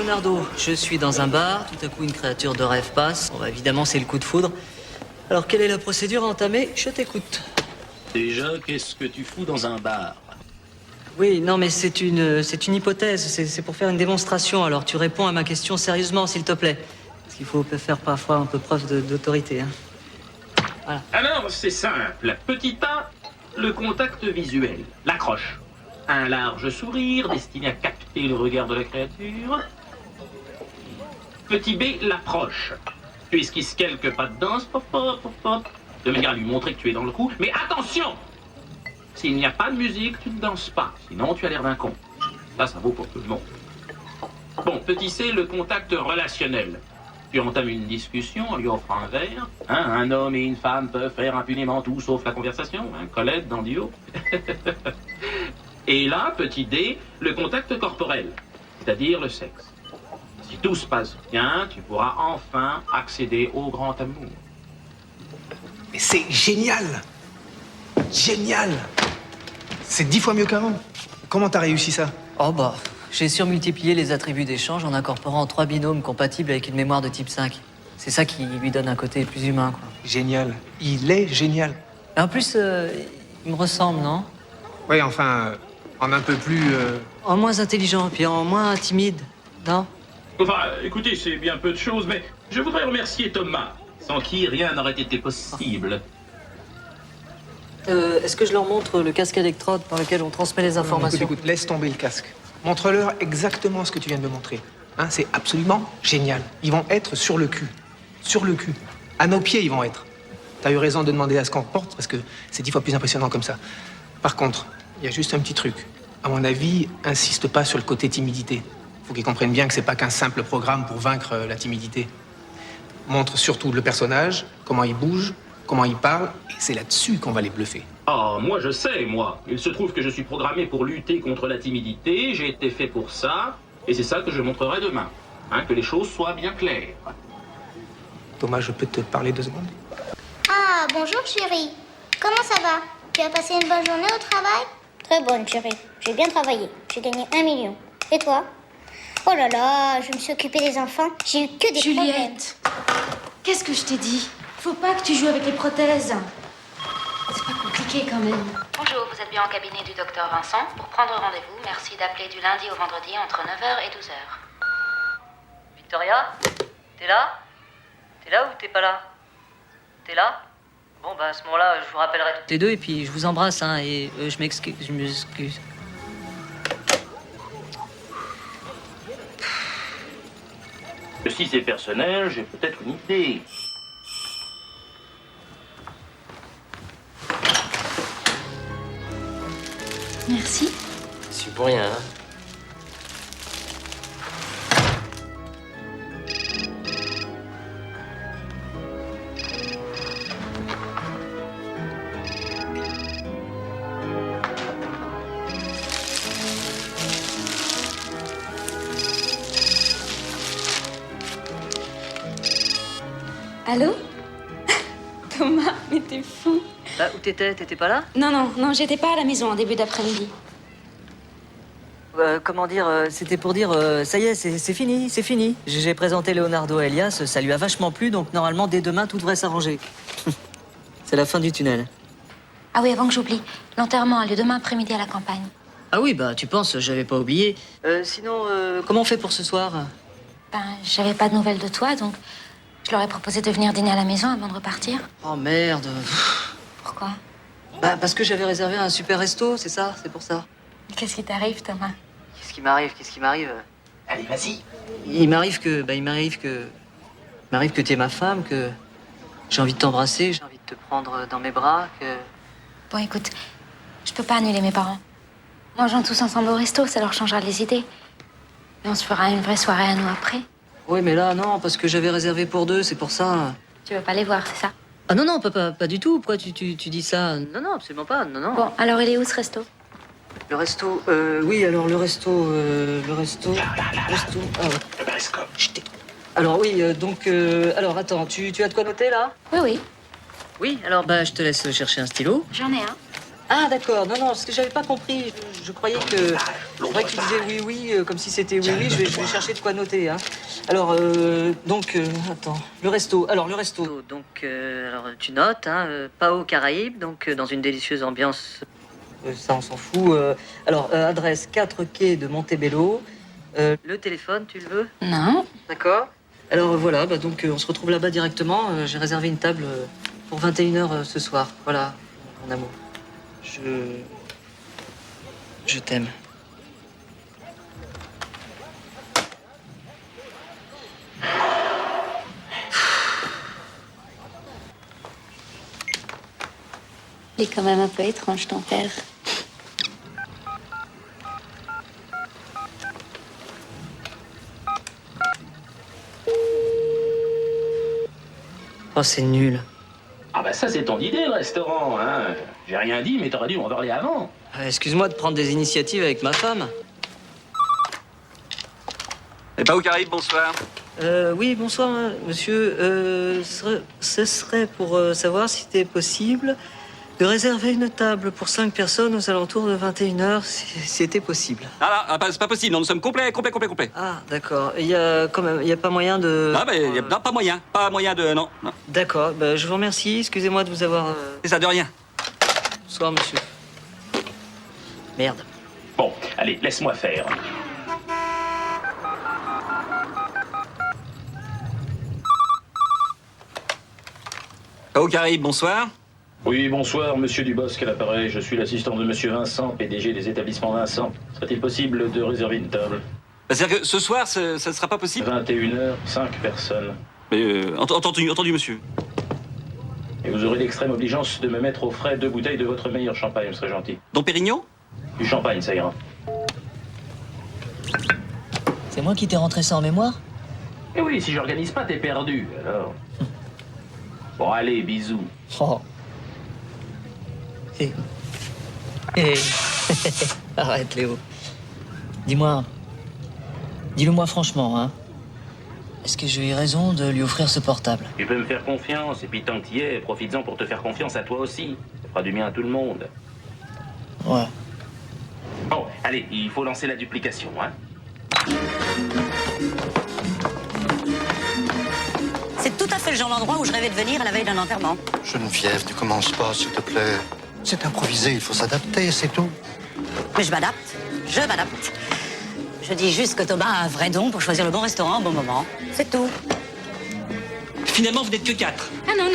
Leonardo, je suis dans un bar, tout à coup une créature de rêve passe. Bon, bah, évidemment, c'est le coup de foudre. Alors, quelle est la procédure à entamer? Je t'écoute. Déjà, qu'est-ce que tu fous dans un bar? Oui, non, mais c'est une hypothèse, c'est pour faire une démonstration. Alors, tu réponds à ma question sérieusement, s'il te plaît. Parce qu'il faut faire parfois un peu preuve d'autorité, hein. Voilà. Alors, c'est simple. Petit A, le contact visuel, l'accroche. Un large sourire destiné à capter le regard de la créature. Petit B, l'approche. Tu esquisses quelques pas de danse, pop, pop, pop, pop, de manière à lui montrer que tu es dans le coup. Mais attention! S'il n'y a pas de musique, tu ne danses pas. Sinon, tu as l'air d'un con. Ça vaut pour tout le monde. Bon, petit C, le contact relationnel. Tu entames une discussion en lui offrant un verre. Hein, un homme et une femme peuvent faire impunément tout sauf la conversation. Hein, Colette dans Dio. Et là, petit D, le contact corporel, c'est-à-dire le sexe. Si tout se passe bien, tu pourras enfin accéder au grand amour. Mais c'est génial! Génial! C'est 10 fois mieux qu'avant. Comment t'as réussi ça? Oh bah, j'ai surmultiplié les attributs d'échange en incorporant 3 binômes compatibles avec une mémoire de type 5. C'est ça qui lui donne un côté plus humain, quoi. Génial. Il est génial. Et en plus, il me ressemble, non? Ouais, enfin, en un peu plus... En moins intelligent, puis en moins timide, non? Enfin, écoutez, c'est bien peu de choses, mais je voudrais remercier Thomas, sans qui rien n'aurait été possible. Est-ce que je leur montre le casque électrode par lequel on transmet les informations? Écoute, laisse tomber le casque. Montre-leur exactement ce que tu viens de me montrer. Hein, c'est absolument génial. Ils vont être sur le cul. Sur le cul. À nos pieds, ils vont être. T'as eu raison de demander à ce qu'on porte, parce que c'est 10 fois plus impressionnant comme ça. Par contre, il y a juste un petit truc. À mon avis, insiste pas sur le côté timidité. Faut qu'ils comprennent bien que c'est pas qu'un simple programme pour vaincre la timidité. Montre surtout le personnage, comment il bouge, comment il parle, et c'est là-dessus qu'on va les bluffer. Oh, moi je sais, moi. Il se trouve que je suis programmé pour lutter contre la timidité, j'ai été fait pour ça, et c'est ça que je montrerai demain. Hein, que les choses soient bien claires. Thomas, je peux te parler 2 secondes? Ah, bonjour chérie. Comment ça va? Tu as passé une bonne journée au travail? Très bonne chérie. J'ai bien travaillé. J'ai gagné 1 million. Et toi? Oh là là, je me suis occupée des enfants. J'ai eu que des problèmes. Juliette, qu'est-ce que je t'ai dit? Faut pas que tu joues avec les prothèses. C'est pas compliqué quand même. Bonjour, vous êtes bien en cabinet du docteur Vincent. Pour prendre rendez-vous, merci d'appeler du lundi au vendredi entre 9h et 12h. Victoria? T'es là? T'es là ou t'es pas là? T'es là? Bon, bah à ce moment-là, je vous rappellerai toutes les deux et puis je vous embrasse, hein, et je m'excuse. Si c'est personnel, j'ai peut-être une idée. Merci. C'est pour rien, hein. Allô? Thomas, mais t'es fou. Bah, où t'étais? T'étais pas là? Non, j'étais pas à la maison en début d'après-midi. Comment dire, c'était pour dire, ça y est, c'est fini, c'est fini. J'ai présenté Leonardo à Elias, ça lui a vachement plu, donc normalement, dès demain, tout devrait s'arranger. C'est la fin du tunnel. Ah oui, avant que j'oublie, l'enterrement a lieu demain après-midi à la campagne. Ah oui, bah, tu penses, j'avais pas oublié. Sinon, comment on fait pour ce soir? Ben, j'avais pas de nouvelles de toi, donc je leur ai proposé de venir dîner à la maison avant de repartir. Oh merde. Pourquoi? Bah, parce que j'avais réservé un super resto, c'est ça, c'est pour ça. Qu'est-ce qui t'arrive, Thomas? Qu'est-ce qui m'arrive? Allez, vas-y. Il m'arrive que t'es ma femme, que j'ai envie de t'embrasser, j'ai envie de te prendre dans mes bras, que... Bon, écoute, je peux pas annuler mes parents. Mangeons tous ensemble au resto, ça leur changera les idées. Et on se fera une vraie soirée à nous après. Oui, mais là, non, parce que j'avais réservé pour 2, c'est pour ça. Tu veux pas les voir, c'est ça? Ah non, pas du tout. Pourquoi tu dis ça? Non, absolument pas, non. Bon, alors il est où ce resto? Le resto, oui, alors le resto... Ah, ouais. Le périscope. Alors oui, donc, alors attends, tu as de quoi noter là? Oui. Oui, alors bah je te laisse chercher un stylo. J'en ai un. Ah, d'accord. Non, parce que j'avais pas compris. Je croyais que... C'est vrai que tu disais oui, comme si c'était oui. Je vais chercher de quoi noter, hein. Alors, attends. Le resto. Alors, le resto. Donc, alors, tu notes, hein, Pao Caraïbes, donc dans une délicieuse ambiance. Ça, on s'en fout. Adresse 4 quai de Montebello. Le téléphone, tu le veux? Non. D'accord. Alors, voilà, donc on se retrouve là-bas directement. J'ai réservé une table pour 21h ce soir. Voilà, mon amour. Je t'aime. Il est quand même un peu étrange, ton père. Oh, c'est nul. Ah bah ça, c'est ton idée, le restaurant, hein. J'ai rien dit, mais t'aurais dû m'en parler avant. Excuse-moi de prendre des initiatives avec ma femme. Et Pao Caraïbes, bonsoir. Oui, bonsoir, monsieur. Ce serait pour savoir si c'était possible de réserver une table pour 5 personnes aux alentours de 21h, si c'était possible. Ah là, c'est pas possible, non, nous sommes complets. Ah, d'accord. Il y a pas moyen de... Ah, ben, non, pas moyen de... Non. D'accord, je vous remercie. Excusez-moi de vous avoir... C'est ça, de rien. Bonsoir, monsieur. Merde. Bon, allez, laisse-moi faire. Pao Caraïbes, bonsoir. Oui, bonsoir, monsieur Dubosc à l'appareil. Je suis l'assistant de monsieur Vincent, PDG des établissements Vincent. Serait-il possible de réserver une table? C'est-à-dire que ce soir, ça ne sera pas possible? 21h, 5 personnes. Entendu, monsieur. Et vous aurez l'extrême obligeance de me mettre au frais 2 bouteilles de votre meilleur champagne, ce serait gentil. Dom Pérignon? Du champagne, ça ira. C'est moi qui t'ai rentré ça en mémoire? Et oui, si j'organise pas, t'es perdu, alors. Bon, allez, bisous. Oh. Arrête, Léo. Dis-le-moi franchement, hein. Est-ce que j'ai eu raison de lui offrir ce portable? Tu peux me faire confiance, et puis tant que t'y es, profites-en pour te faire confiance à toi aussi. Ça fera du bien à tout le monde. Ouais. Bon, allez, il faut lancer la duplication, hein. C'est tout à fait le genre d'endroit où je rêvais de venir à la veille d'un enterrement. Geneviève, ne commence pas, s'il te plaît. C'est improvisé, il faut s'adapter, c'est tout. Mais je m'adapte. Je dis juste que Thomas a un vrai don pour choisir le bon restaurant au bon moment. C'est tout. Finalement, vous n'êtes que 4. Ah non,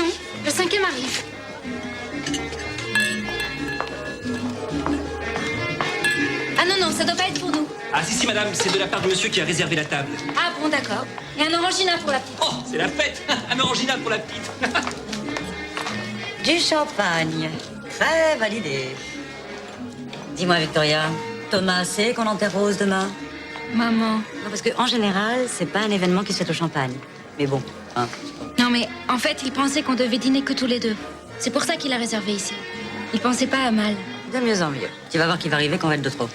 le 5e arrive. Ah non, ça doit pas être pour nous. Ah si, madame, c'est de la part du monsieur qui a réservé la table. Ah bon, d'accord. Et un orangina pour la petite. Oh, c'est la fête. Un orangina pour la petite. Du champagne. Très validé. Dis-moi, Victoria, Thomas sait qu'on enterre Rose demain? Maman. Non, parce qu'en général, c'est pas un événement qui se fait au champagne. Mais bon, hein. Non, mais en fait, il pensait qu'on devait dîner que tous les deux. C'est pour ça qu'il a réservé ici. Il pensait pas à mal. De mieux en mieux. Tu vas voir qu'il va arriver qu'on va être de trop.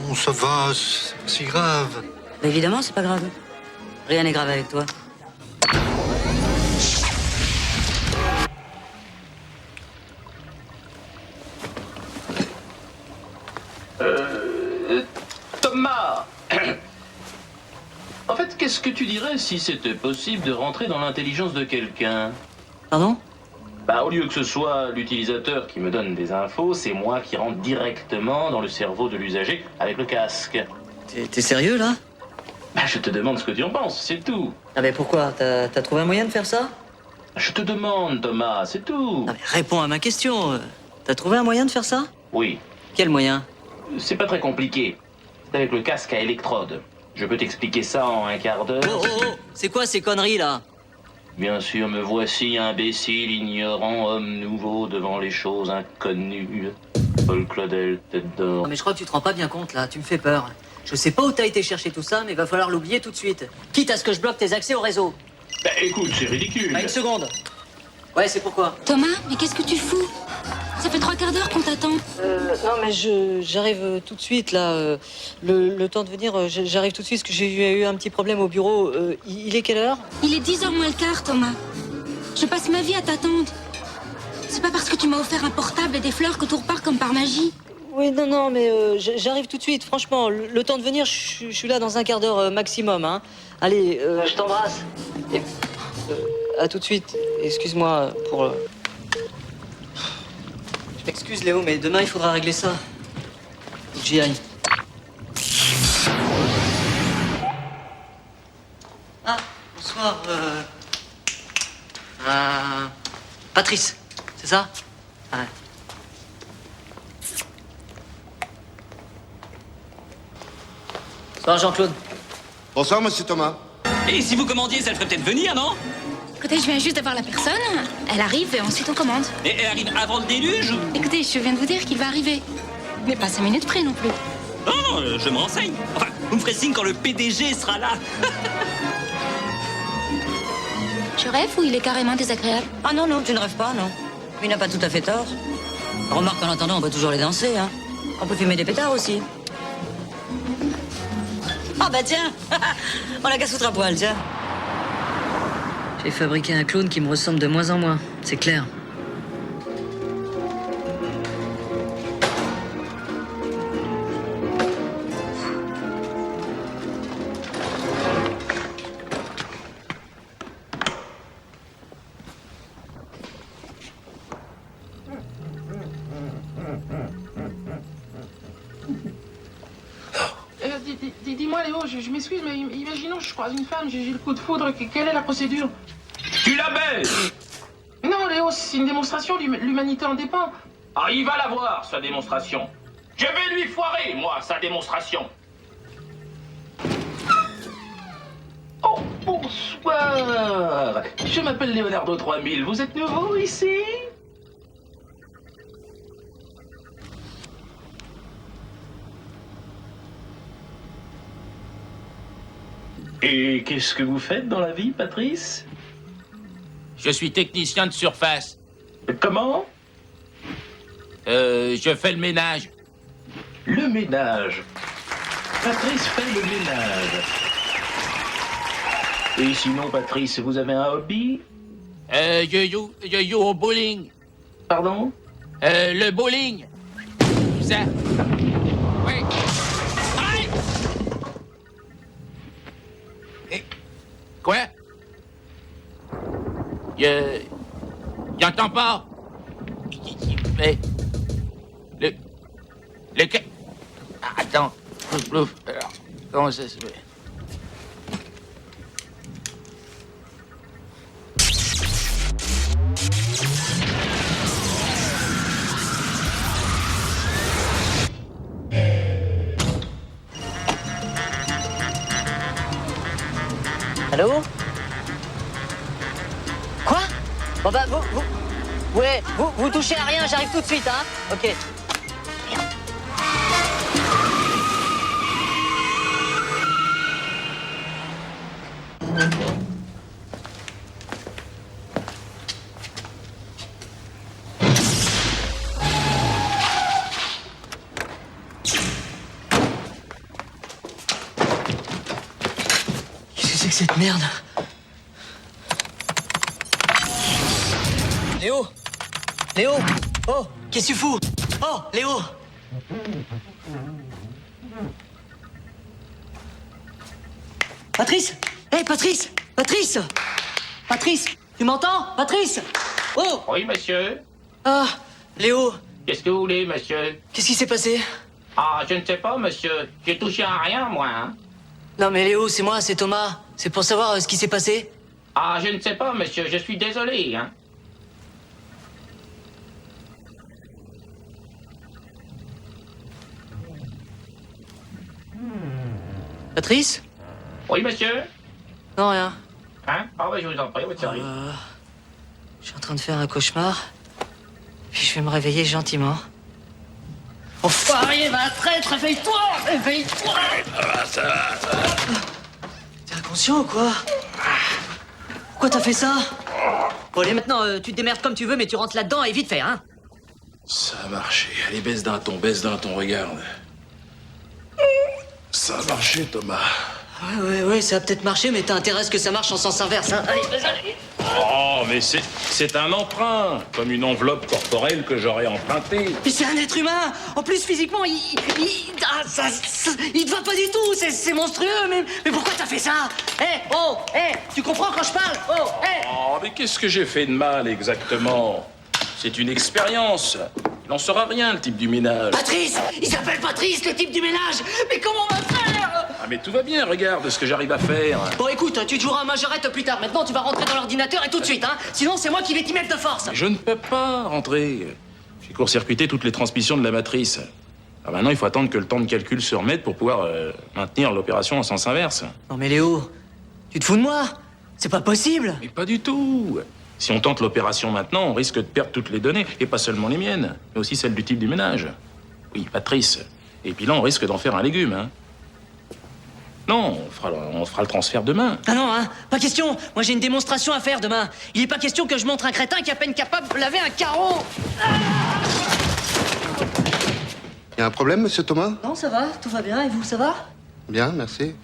Bon, ça va, c'est pas si grave. Mais évidemment, c'est pas grave. Rien n'est grave avec toi. Thomas. En fait, qu'est-ce que tu dirais si c'était possible de rentrer dans l'intelligence de quelqu'un? Pardon? Bah, au lieu que ce soit l'utilisateur qui me donne des infos, c'est moi qui rentre directement dans le cerveau de l'usager avec le casque. T'es sérieux, là? Bah, je te demande ce que tu en penses, c'est tout. Ah, mais pourquoi? T'as trouvé un moyen de faire ça? Je te demande, Thomas, c'est tout. Non, mais réponds à ma question. T'as trouvé un moyen de faire ça? Oui, Quel moyen? c'est pas très compliqué. C'est avec le casque à électrode. Je peux t'expliquer ça en un quart d'heure. Oh! C'est quoi ces conneries, là? Bien sûr, me voici, imbécile, ignorant, homme nouveau devant les choses inconnues. Paul Claudel, tête d'or. Non, mais je crois que tu te rends pas bien compte, là. Tu me fais peur. Je sais pas où t'as été chercher tout ça, mais va falloir l'oublier tout de suite. Quitte à ce que je bloque tes accès au réseau. Bah écoute, c'est ridicule. Une seconde. Ouais, c'est pourquoi? Thomas, mais qu'est-ce que tu fous? Ça fait 3 quarts d'heure qu'on t'attend. Non, mais j'arrive tout de suite, là. Le temps de venir, j'arrive tout de suite, parce que j'ai eu un petit problème au bureau. Il est quelle heure? Il est 10h moins le quart, Thomas. Je passe ma vie à t'attendre. C'est pas parce que tu m'as offert un portable et des fleurs que tout repart comme par magie. Oui, non, mais j'arrive tout de suite. Franchement, le temps de venir, je suis là dans un quart d'heure maximum. Hein. Allez, je t'embrasse. Et, à tout de suite. Excuse-moi pour... Je m'excuse, Léo, mais demain, il faudra régler ça. Faut que j'y aille. Ah, bonsoir. Patrice, c'est ça? Ouais. Bonsoir, Jean-Claude. Bonsoir, monsieur Thomas. Et si vous commandiez, ça le ferait peut-être venir, non? Écoutez, je viens juste d'avoir la personne. Elle arrive et ensuite on commande. Et elle arrive avant le déluge ou... Écoutez, je viens de vous dire qu'il va arriver. Mais pas 5 minutes près non plus. Non, je me renseigne. Enfin, vous me ferez signe quand le PDG sera là. Tu rêves ou il est carrément désagréable? Ah non, tu ne rêves pas, non. Il n'a pas tout à fait tort. Remarque, en attendant, on peut toujours les danser, hein. On peut fumer des pétards aussi. Ah bah tiens, on a qu'à se foutre à poil, tiens. J'ai fabriqué un clone qui me ressemble de moins en moins, c'est clair. Dis-moi Léo, je m'excuse, mais imaginons que je croise une femme, j'ai le coup de foudre, quelle est la procédure? Tu la baises! Non Léo, c'est une démonstration, l'humanité en dépend. Ah, il va la voir, sa démonstration. Je vais lui foirer, moi, sa démonstration. Oh, bonsoir. Je m'appelle Leonardo 3000. Vous êtes nouveau ici? Et qu'est-ce que vous faites dans la vie, Patrice? Je suis technicien de surface. Comment? Je fais le ménage. Le ménage. Patrice fait le ménage. Et sinon, Patrice, vous avez un hobby? Je joue au bowling. Pardon? Le bowling. Ça. Oui. Aïe! Et... Quoi? J'entends pas. Mais... Le... Attends. Alors, comment ça se fait? Allô? Quoi? Bon bah vous touchez à rien, j'arrive tout de suite, hein? Ok. Qu'est-ce que c'est que cette merde? Léo! Léo! Oh! Qu'est-ce que tu fous? Oh! Léo! Patrice! Hé, Patrice! Patrice! Patrice! Tu m'entends? Patrice! Oh! Oui, monsieur. Ah! Léo! Qu'est-ce que vous voulez, monsieur? Qu'est-ce qui s'est passé? Ah, je ne sais pas, monsieur. J'ai touché à rien, moi, hein. Non mais Léo, c'est moi, c'est Thomas. C'est pour savoir ce qui s'est passé. Ah, je ne sais pas, monsieur. Je suis désolé, hein. Patrice? Oui, monsieur? Non, rien. Hein? Ah, bah, je vous en prie, votre service. Je suis en train de faire un cauchemar. Puis je vais me réveiller gentiment. Enfoiré, va, traître, réveille-toi! Réveille-toi! T'es inconscient ou quoi? Pourquoi t'as fait ça? Bon, allez, maintenant, tu te démerdes comme tu veux, mais tu rentres là-dedans et vite fait, hein? Ça a marché. Allez, baisse d'un ton, regarde. Ça a marché, Thomas. Ouais, ça a peut-être marché, mais t'as intérêt à ce que ça marche en sens inverse, hein? Allez, vas-y. Oh, mais c'est un emprunt, comme une enveloppe corporelle que j'aurais empruntée. Mais c'est un être humain. En plus, physiquement, il te va pas du tout. C'est monstrueux. Mais pourquoi t'as fait ça? Tu comprends quand je parle? Oh, mais qu'est-ce que j'ai fait de mal exactement? C'est une expérience. Il n'en saura rien, le type du ménage. Patrice! Il s'appelle Patrice, le type du ménage. Mais comment on va faire? Ah, mais tout va bien, regarde ce que j'arrive à faire. Bon, écoute, tu te joueras à Majorette plus tard. Maintenant, tu vas rentrer dans l'ordinateur et tout de suite, hein. Sinon, c'est moi qui vais t'y mettre de force. Je ne peux pas rentrer. J'ai court-circuité toutes les transmissions de la matrice. Alors maintenant, il faut attendre que le temps de calcul se remette pour pouvoir maintenir l'opération en sens inverse. Non mais Léo, tu te fous de moi? C'est pas possible. Mais pas du tout. Si on tente l'opération maintenant, on risque de perdre toutes les données, et pas seulement les miennes, mais aussi celles du type du ménage. Oui, Patrice. Et puis là, on risque d'en faire un légume, hein. Non, on fera le transfert demain. Ah non, hein, pas question. Moi, j'ai une démonstration à faire demain. Il est pas question que je montre un crétin qui est à peine capable de laver un carreau. Il y a un problème, monsieur Thomas? Non, ça va, tout va bien. Et vous, ça va? Bien, merci.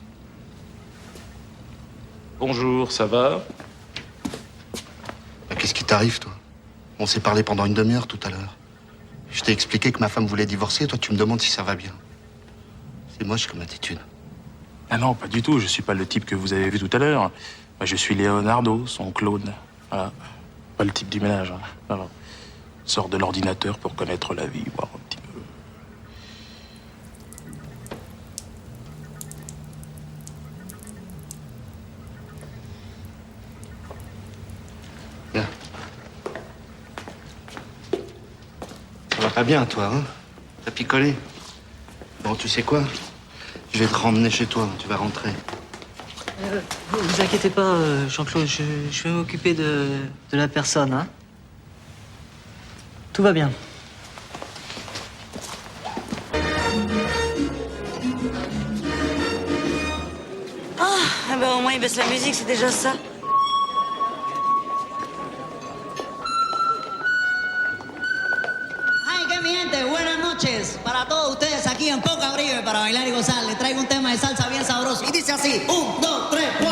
Bonjour, ça va? Qu'est-ce qui t'arrive, toi? On s'est parlé pendant une demi-heure tout à l'heure. Je t'ai expliqué que ma femme voulait divorcer, toi tu me demandes si ça va bien. C'est moche comme attitude. Ah non, pas du tout, je suis pas le type que vous avez vu tout à l'heure. Moi, je suis Leonardo, son clone. Voilà. Pas le type du ménage. Hein. Alors, sors de l'ordinateur pour connaître la vie, voir un petit peu. Bien. Ça va pas bien, toi, hein? T'as picolé. Bon, tu sais quoi? Je vais te ramener chez toi, tu vas rentrer. Vous inquiétez pas, Jean-Claude, je vais m'occuper de la personne, hein. Tout va bien. Ah ben au moins il baisse la musique, c'est déjà ça. Ay, qué mi gente, buenas noches para todos ustedes aquí en Poca Brive para bailar y gozar. Les traigo un tema de salsa bien sabroso y dice así: 1, 2, 3, 4.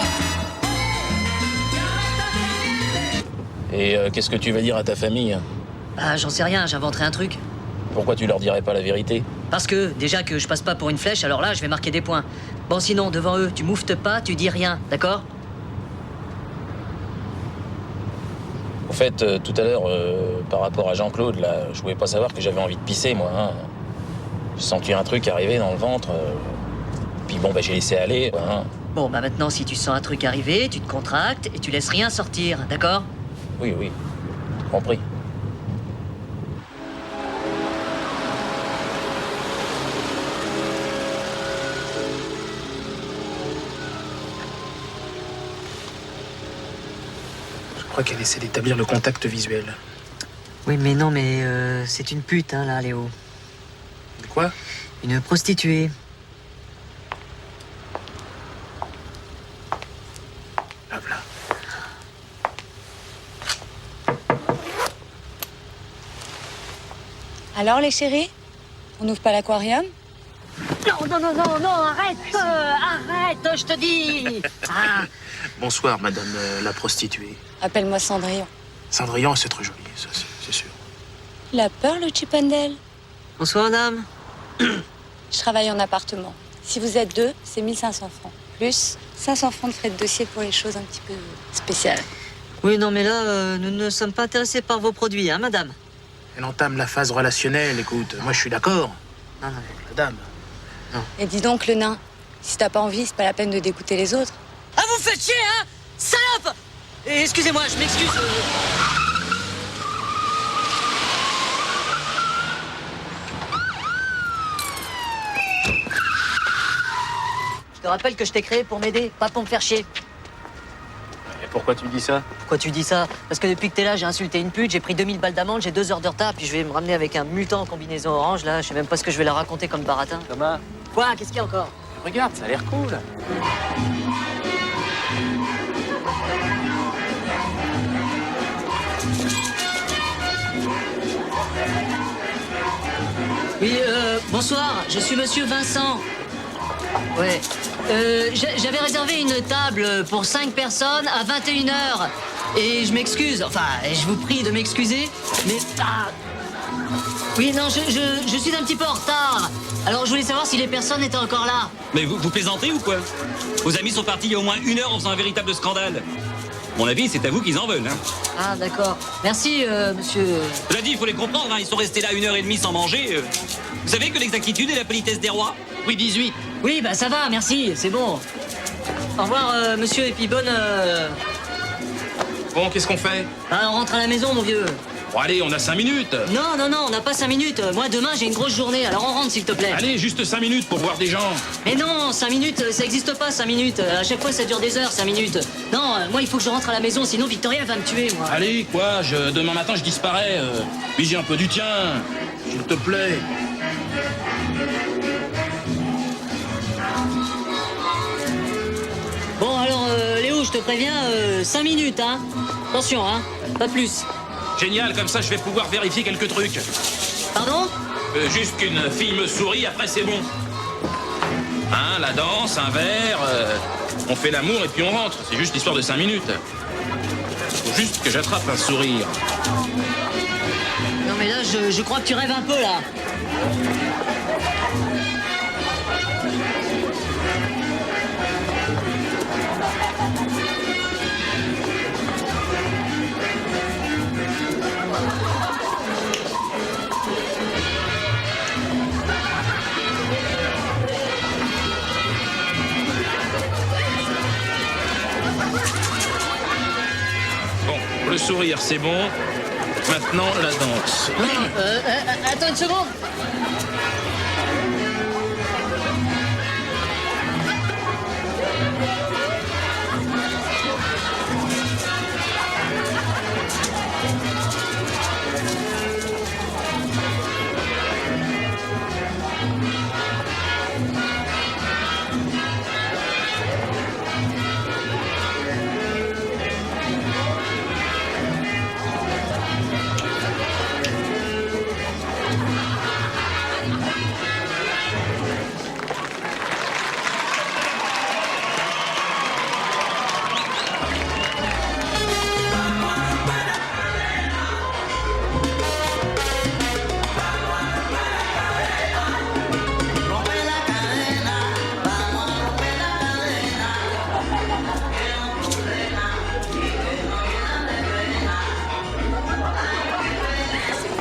Et qu'est-ce que tu vas dire à ta famille? Ah, j'en sais rien, j'inventerai un truc. Pourquoi tu leur dirais pas la vérité? Parce que, déjà que je passe pas pour une flèche, alors là, je vais marquer des points. Bon, sinon, devant eux, tu mouftes pas, tu dis rien, d'accord? Au fait, tout à l'heure, par rapport à Jean-Claude, là, je pouvais pas savoir que j'avais envie de pisser, moi. Hein. J'ai senti un truc arriver dans le ventre. Puis bon, j'ai laissé aller. Hein. Bon, bah maintenant, si tu sens un truc arriver, tu te contractes et tu laisses rien sortir, d'accord? Oui, oui. Compris. Je crois qu'elle essaie d'établir le contact visuel. Oui, mais non, mais c'est une pute, hein, là, Léo. Quoi? Une prostituée. Là, voilà. Alors, les chéris? On n'ouvre pas l'aquarium? Non, non, non, non, non, arrête, arrête, je te dis. Ah. Bonsoir, madame la prostituée. Appelle-moi Cendrillon. Cendrillon, c'est trop joli, ça, c'est sûr. Il a peur, le Chipendale? Bonsoir, madame. Je travaille en appartement. Si vous êtes 2, c'est 1500 francs. Plus 500 francs de frais de dossier pour les choses un petit peu spéciales. Oui, non, mais là, nous ne sommes pas intéressés par vos produits, hein, madame? Elle entame la phase relationnelle, écoute. Moi, je suis d'accord. Non, non. Madame. Non. Et dis donc, le nain, si t'as pas envie, c'est pas la peine de dégoûter les autres. Ah, vous faites chier, hein? Salope! Excusez-moi, je m'excuse. Je te rappelle que je t'ai créé pour m'aider, pas pour me faire chier. Et pourquoi tu dis ça? Pourquoi tu dis ça? Parce que depuis que t'es là, j'ai insulté une pute, j'ai pris 2000 balles d'amende, j'ai 2 heures de retard, puis je vais me ramener avec un mutant en combinaison orange, là. Je sais même pas ce que je vais leur raconter comme baratin. Thomas? Quoi? Qu'est-ce qu'il y a encore? Regarde, ça a l'air cool. Oui, bonsoir, je suis monsieur Vincent. Ouais. J'avais réservé une table pour 5 personnes à 21h. Et je m'excuse, enfin, je vous prie de m'excuser, mais... Ah. Oui, non, je suis un petit peu en retard. Alors, je voulais savoir si les personnes étaient encore là. Mais vous plaisantez ou quoi? Vos amis sont partis il y a au moins 1 heure en faisant un véritable scandale. À mon avis, c'est à vous qu'ils en veulent, hein. Ah, d'accord. Merci, monsieur... Cela dit, il faut les comprendre, hein. Ils sont restés là 1h30 sans manger. Vous savez que l'exactitude est la politesse des rois? Oui, 18. Oui, bah ça va, merci, c'est bon. Au revoir, monsieur, et puis bonne... Bon, qu'est-ce qu'on fait? Ah, on rentre à la maison, mon vieux. Bon, allez, on a 5 minutes. Non, on n'a pas 5 minutes. Moi, demain, j'ai une grosse journée, alors on rentre, s'il te plaît. Allez, juste 5 minutes pour voir des gens. Mais non, 5 minutes, ça n'existe pas, 5 minutes. À chaque fois, ça dure des heures, 5 minutes. Non, moi, il faut que je rentre à la maison, sinon Victoria va me tuer, moi. Allez, quoi, demain matin, je disparais. Mais j'ai un peu du tien, s'il te plaît. Bon, alors, Léo, je te préviens, 5 minutes, hein. Attention, hein, pas plus. Génial, comme ça, je vais pouvoir vérifier quelques trucs. Pardon? Juste qu'une fille me sourit, après c'est bon. Hein, la danse, un verre, on fait l'amour et puis on rentre. C'est juste l'histoire de 5 minutes. Faut juste que j'attrape un sourire. Non mais là, je crois que tu rêves un peu, là. Le sourire, c'est bon. Maintenant, la danse. Non, attends une seconde.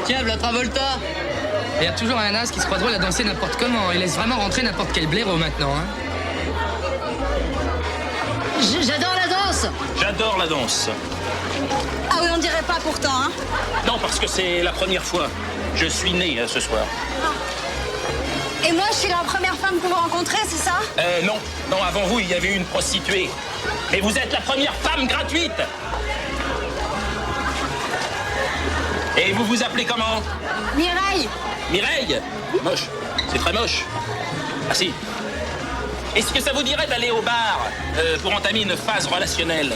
Tiens, la Travolta. Il y a toujours un as qui se croit drôle à danser n'importe comment. Il laisse vraiment rentrer n'importe quel blaireau maintenant, hein. J'adore la danse. J'adore la danse. Ah oui, on dirait pas pourtant, hein. Non, parce que c'est la première fois. Je suis né ce soir. Et moi, je suis la première femme que vous rencontrez, c'est ça? Non. Non, avant vous, il y avait eu une prostituée. Mais vous êtes la première femme gratuite. Et vous vous appelez comment? Mireille. Mireille? Moche. C'est très moche. Merci. Est-ce que ça vous dirait d'aller au bar pour entamer une phase relationnelle?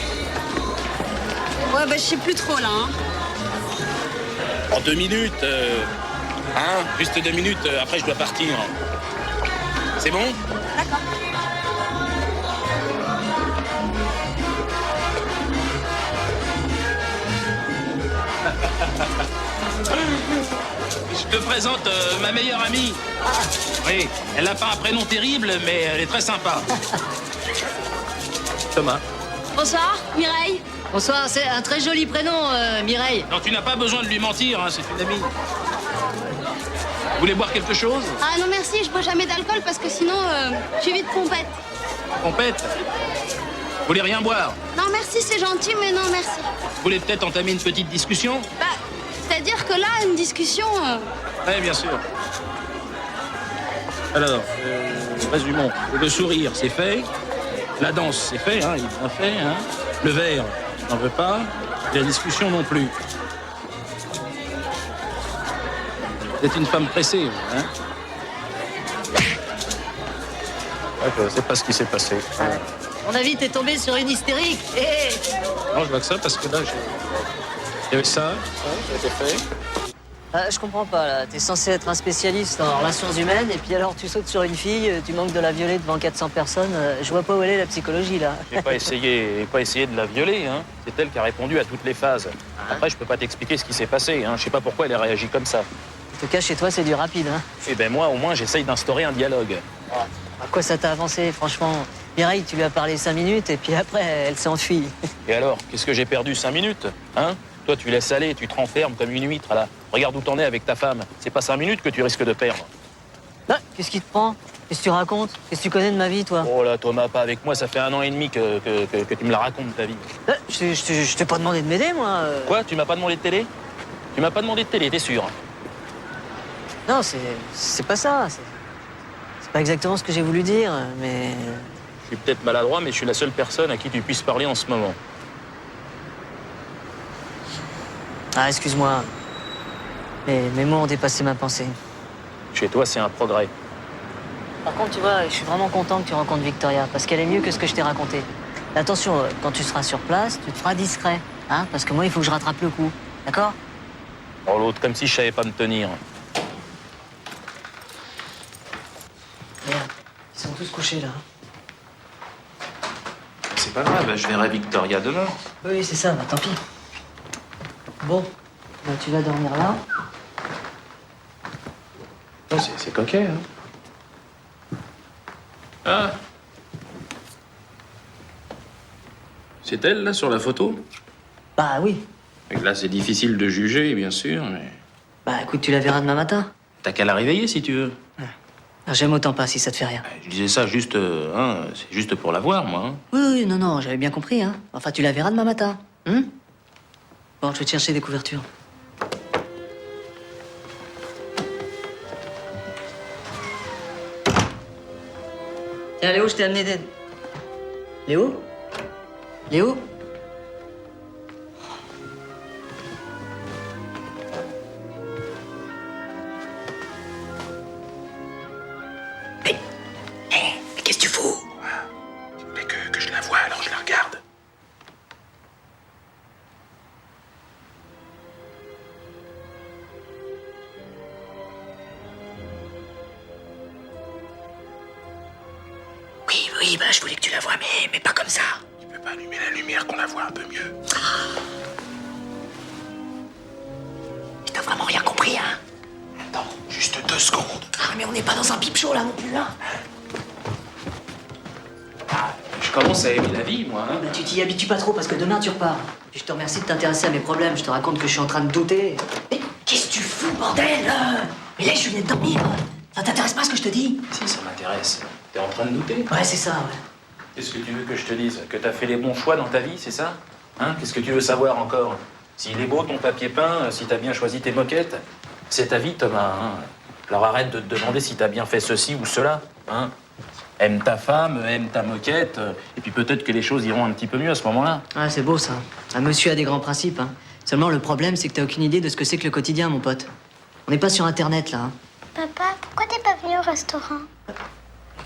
Ouais, bah je sais plus trop là, hein. En 2 minutes, hein? Juste 2 minutes, après je dois partir. C'est bon? D'accord. Je te présente ma meilleure amie. Oui, elle n'a pas un prénom terrible, mais elle est très sympa. Thomas. Bonsoir, Mireille. Bonsoir, c'est un très joli prénom, Mireille. Non, tu n'as pas besoin de lui mentir, hein, c'est une amie. Vous voulez boire quelque chose? Ah non merci, je bois jamais d'alcool parce que sinon, je suis vite pompette. Pompette? Vous voulez rien boire? Non merci, c'est gentil, mais non merci. Vous voulez peut-être entamer une petite discussion? Bah, c'est-à-dire que là, une discussion... Oui, bien sûr. Alors, résumons. Le sourire, c'est fait. La danse, c'est fait, hein, il est bien fait. Hein. Le verre, je n'en veux pas. Et la discussion non plus. Vous êtes une femme pressée, vous, hein? Je ne sais pas ce qui s'est passé. À mon avis, t'es tombé sur une hystérique. Non, je vois que ça parce que là, il y avait ça a été fait. Je comprends pas, là. T'es censé être un spécialiste en relations humaines, et puis alors tu sautes sur une fille, tu manques de la violer devant 400 personnes. Je vois pas où elle est, la psychologie, là. J'ai pas essayé de la violer, hein. C'est elle qui a répondu à toutes les phases. Après, je peux pas t'expliquer ce qui s'est passé, hein. Je sais pas pourquoi elle a réagi comme ça. En tout cas, chez toi, c'est du rapide, hein. Eh ben moi, au moins, j'essaye d'instaurer un dialogue. À quoi ça t'a avancé, franchement? Mireille, tu lui as parlé 5 minutes, et puis après, elle s'enfuit. Et alors, qu'est-ce que j'ai perdu 5 minutes, hein? Toi, tu laisses aller, tu te renfermes comme une huître, là. Regarde où t'en es avec ta femme. C'est pas 5 minutes que tu risques de perdre. Ah, qu'est-ce qui te prend? Qu'est-ce que tu racontes? Qu'est-ce que tu connais de ma vie, toi? Oh là, Thomas, pas avec moi, ça fait 1 an et demi que tu me la racontes, ta vie. Je t'ai pas demandé de m'aider, moi. Quoi? Tu m'as pas demandé de télé? Tu m'as pas demandé de télé, t'es sûr? Non, c'est pas ça. C'est pas exactement ce que j'ai voulu dire, mais... Je suis peut-être maladroit, mais je suis la seule personne à qui tu puisses parler en ce moment. Ah, excuse-moi. Mes mots ont dépassé ma pensée. Chez toi, c'est un progrès. Par contre, tu vois, je suis vraiment content que tu rencontres Victoria, parce qu'elle est mieux que ce que je t'ai raconté. Attention, quand tu seras sur place, tu te feras discret, hein, parce que moi, il faut que je rattrape le coup, d'accord? Oh, l'autre, comme si je savais pas me tenir. Merde, ils sont tous couchés, là. C'est pas grave, je verrai Victoria demain. Oui, c'est ça, bah tant pis. Bon, bah, tu vas dormir là. Oh, c'est coquet, hein. Ah. C'est elle, là, sur la photo? Bah oui. Et là, c'est difficile de juger, bien sûr, mais... Bah écoute, tu la verras demain matin. T'as qu'à la réveiller, si tu veux. Ah, j'aime autant pas si ça te fait rien. Je disais ça juste, hein, c'est juste pour la voir, moi. Hein. Oui, non, j'avais bien compris, hein. Enfin, tu la verras demain matin, hein? Bon, je vais te chercher des couvertures. Tiens, Léo, je t'ai amené d'aide. Léo? Léo? Qu'est-ce que tu fous? Tu voulais que je la voie, alors je la regarde. Oui, bah je voulais que tu la vois, mais pas comme ça. Tu peux pas allumer la lumière qu'on la voit un peu mieux. Et t'as vraiment rien compris, hein? Attends, juste 2 secondes. Ah, mais on n'est pas dans un pipe show là non plus, hein? Je commence à aimer la vie, moi. Hein. Bah, tu t'y habitues pas trop parce que demain tu repars. Puis je te remercie de t'intéresser à mes problèmes. Je te raconte que je suis en train de douter. Mais qu'est-ce que tu fous, bordel? Mais là, je viens de dormir. Ça t'intéresse pas ce que je te dis? Si, ça m'intéresse. T'es en train de douter? Ouais, c'est ça, ouais. Qu'est-ce que tu veux que je te dise? Que t'as fait les bons choix dans ta vie, c'est ça? Hein? Qu'est-ce que tu veux savoir encore? S'il est beau ton papier peint, si t'as bien choisi tes moquettes? C'est ta vie, Thomas. Hein? Alors arrête de te demander si t'as bien fait ceci ou cela. Hein? Aime ta femme, aime ta moquette, et puis peut-être que les choses iront un petit peu mieux à ce moment-là. Ah, c'est beau, ça. Un monsieur a des grands principes, hein. Seulement, le problème, c'est que t'as aucune idée de ce que c'est que le quotidien, mon pote. On n'est pas sur Internet, là. Hein. Papa, pourquoi t'es pas venu au restaurant?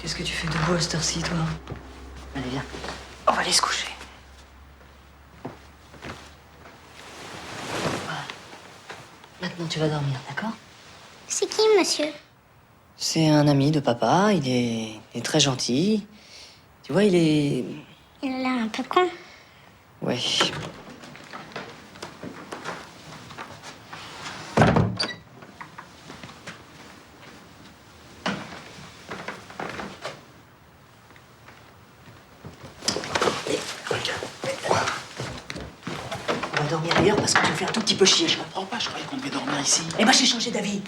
Qu'est-ce que tu fais debout à cette heure-ci, toi? Allez, viens. On va aller se coucher. Voilà. Maintenant, tu vas dormir, d'accord? C'est qui, monsieur? C'est un ami de papa. Il est très gentil. Tu vois, il est... Il a l'air un peu con. Ouais. On va dormir ailleurs parce que tu me fais un tout petit peu chier. Je comprends pas, je croyais qu'on devait dormir ici. Eh ben, j'ai changé d'avis.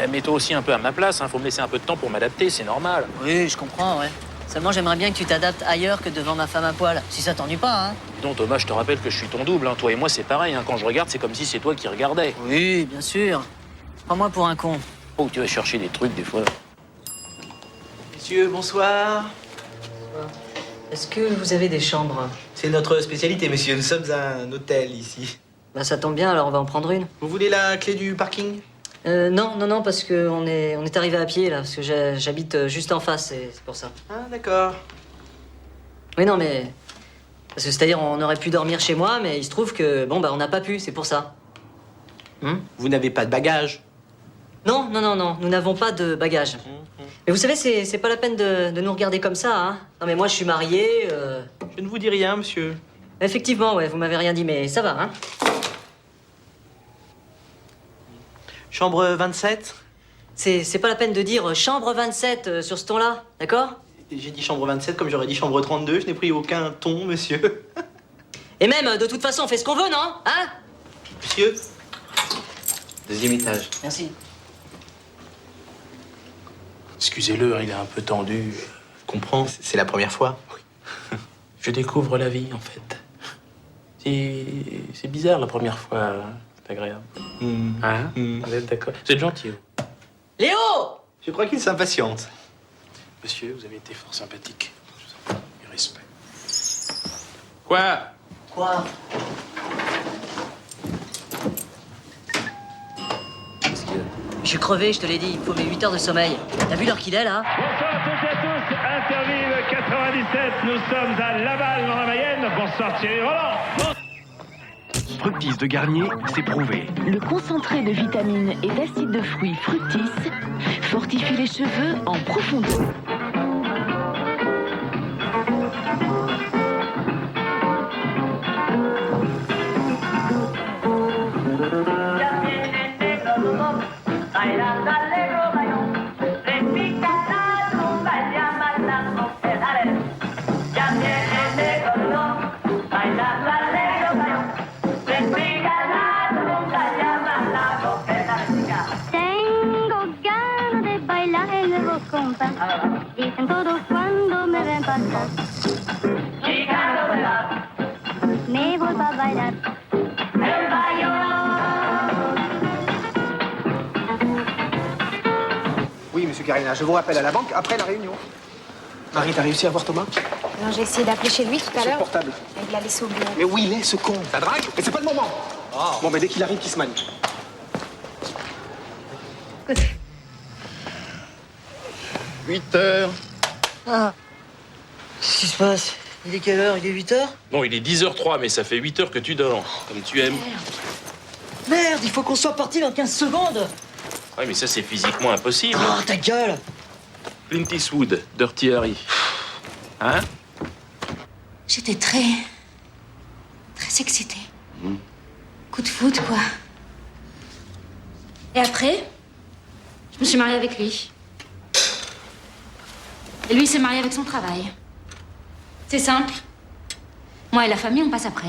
Mets-toi aussi un peu à ma place, hein. Faut me laisser un peu de temps pour m'adapter, c'est normal. Oui, je comprends, ouais. Seulement, j'aimerais bien que tu t'adaptes ailleurs que devant ma femme à poil. Si ça t'ennuie pas, hein. Dis donc, Thomas, je te rappelle que je suis ton double, hein. Toi et moi, c'est pareil, hein. Quand je regarde, c'est comme si c'est toi qui regardais. Oui, bien sûr. Prends-moi pour un con. Oh, tu vas chercher des trucs, des fois. Messieurs, bonsoir. Est-ce que vous avez des chambres? C'est notre spécialité, monsieur. Nous sommes un hôtel ici. Bah, ça tombe bien, alors on va en prendre une. Vous voulez la clé du parking? Non, parce qu'on est arrivé à pied, là, parce que j'habite juste en face, c'est pour ça. Ah, d'accord. Oui, non, mais... Parce que c'est-à-dire, on aurait pu dormir chez moi, mais il se trouve que, bon, bah, on n'a pas pu, c'est pour ça. Vous n'avez pas de bagages? Non, non, non, non, nous n'avons pas de bagages. Mais vous savez, c'est pas la peine de nous regarder comme ça, hein. Non, mais moi, je suis marié. Je ne vous dis rien, monsieur. Effectivement, ouais, vous m'avez rien dit, mais ça va, hein. Chambre 27? C'est pas la peine de dire chambre 27 sur ce ton-là, d'accord? J'ai dit chambre 27 comme j'aurais dit chambre 32. Je n'ai pris aucun ton, monsieur. Et même, de toute façon, on fait ce qu'on veut, non? Hein? Monsieur? Deuxième étage. Merci. Excusez-le, il est un peu tendu. Je comprends. C'est la première fois. Oui. Je découvre la vie, en fait. C'est bizarre la première fois. C'est agréable. Hein? Vous êtes d'accord? Vous êtes gentil. Vous. Léo! Je crois qu'il s'impatiente. Monsieur, vous avez été fort sympathique. Je vous en prie, du respect. Quoi? Quoi? Je suis crevé, je te l'ai dit, il faut mes 8 heures de sommeil. T'as vu l'heure qu'il est, là? Bonsoir à toutes et à tous, Interville 97, nous sommes à Laval dans la Mayenne. Bonsoir Thierry Roland. Fructis de Garnier, c'est prouvé. Le concentré de vitamines et d'acide de fruits Fructis fortifie les cheveux en profondeur. Dicen todos cuando me ven pasar. Me voy a bailar. Oui, monsieur Carina, je vous rappelle à la banque après la réunion. Marie, t'as réussi à voir Thomas? Non, j'ai essayé d'appeler chez lui tout à Sur le l'heure. portable. Il l'a laissé au bureau. Mais où il est, ce con? Ça drague? Mais c'est pas le moment. Bon, mais dès qu'il arrive, qu'il se manie. 8 heures. Ah. Qu'est-ce qui se passe? Il est quelle heure? Il est 8 heures? Non, il est 10h03, mais ça fait 8 heures que tu dors, comme tu aimes. Merde, il faut qu'on soit parti dans 15 secondes. Ouais, mais ça, c'est physiquement impossible. Oh, ta gueule! Clint Eastwood, Dirty Harry. Hein? J'étais très excitée. Coup de foot, quoi. Et après, je me suis mariée avec lui. Et lui s'est marié avec son travail. C'est simple. Moi et la famille, on passe après.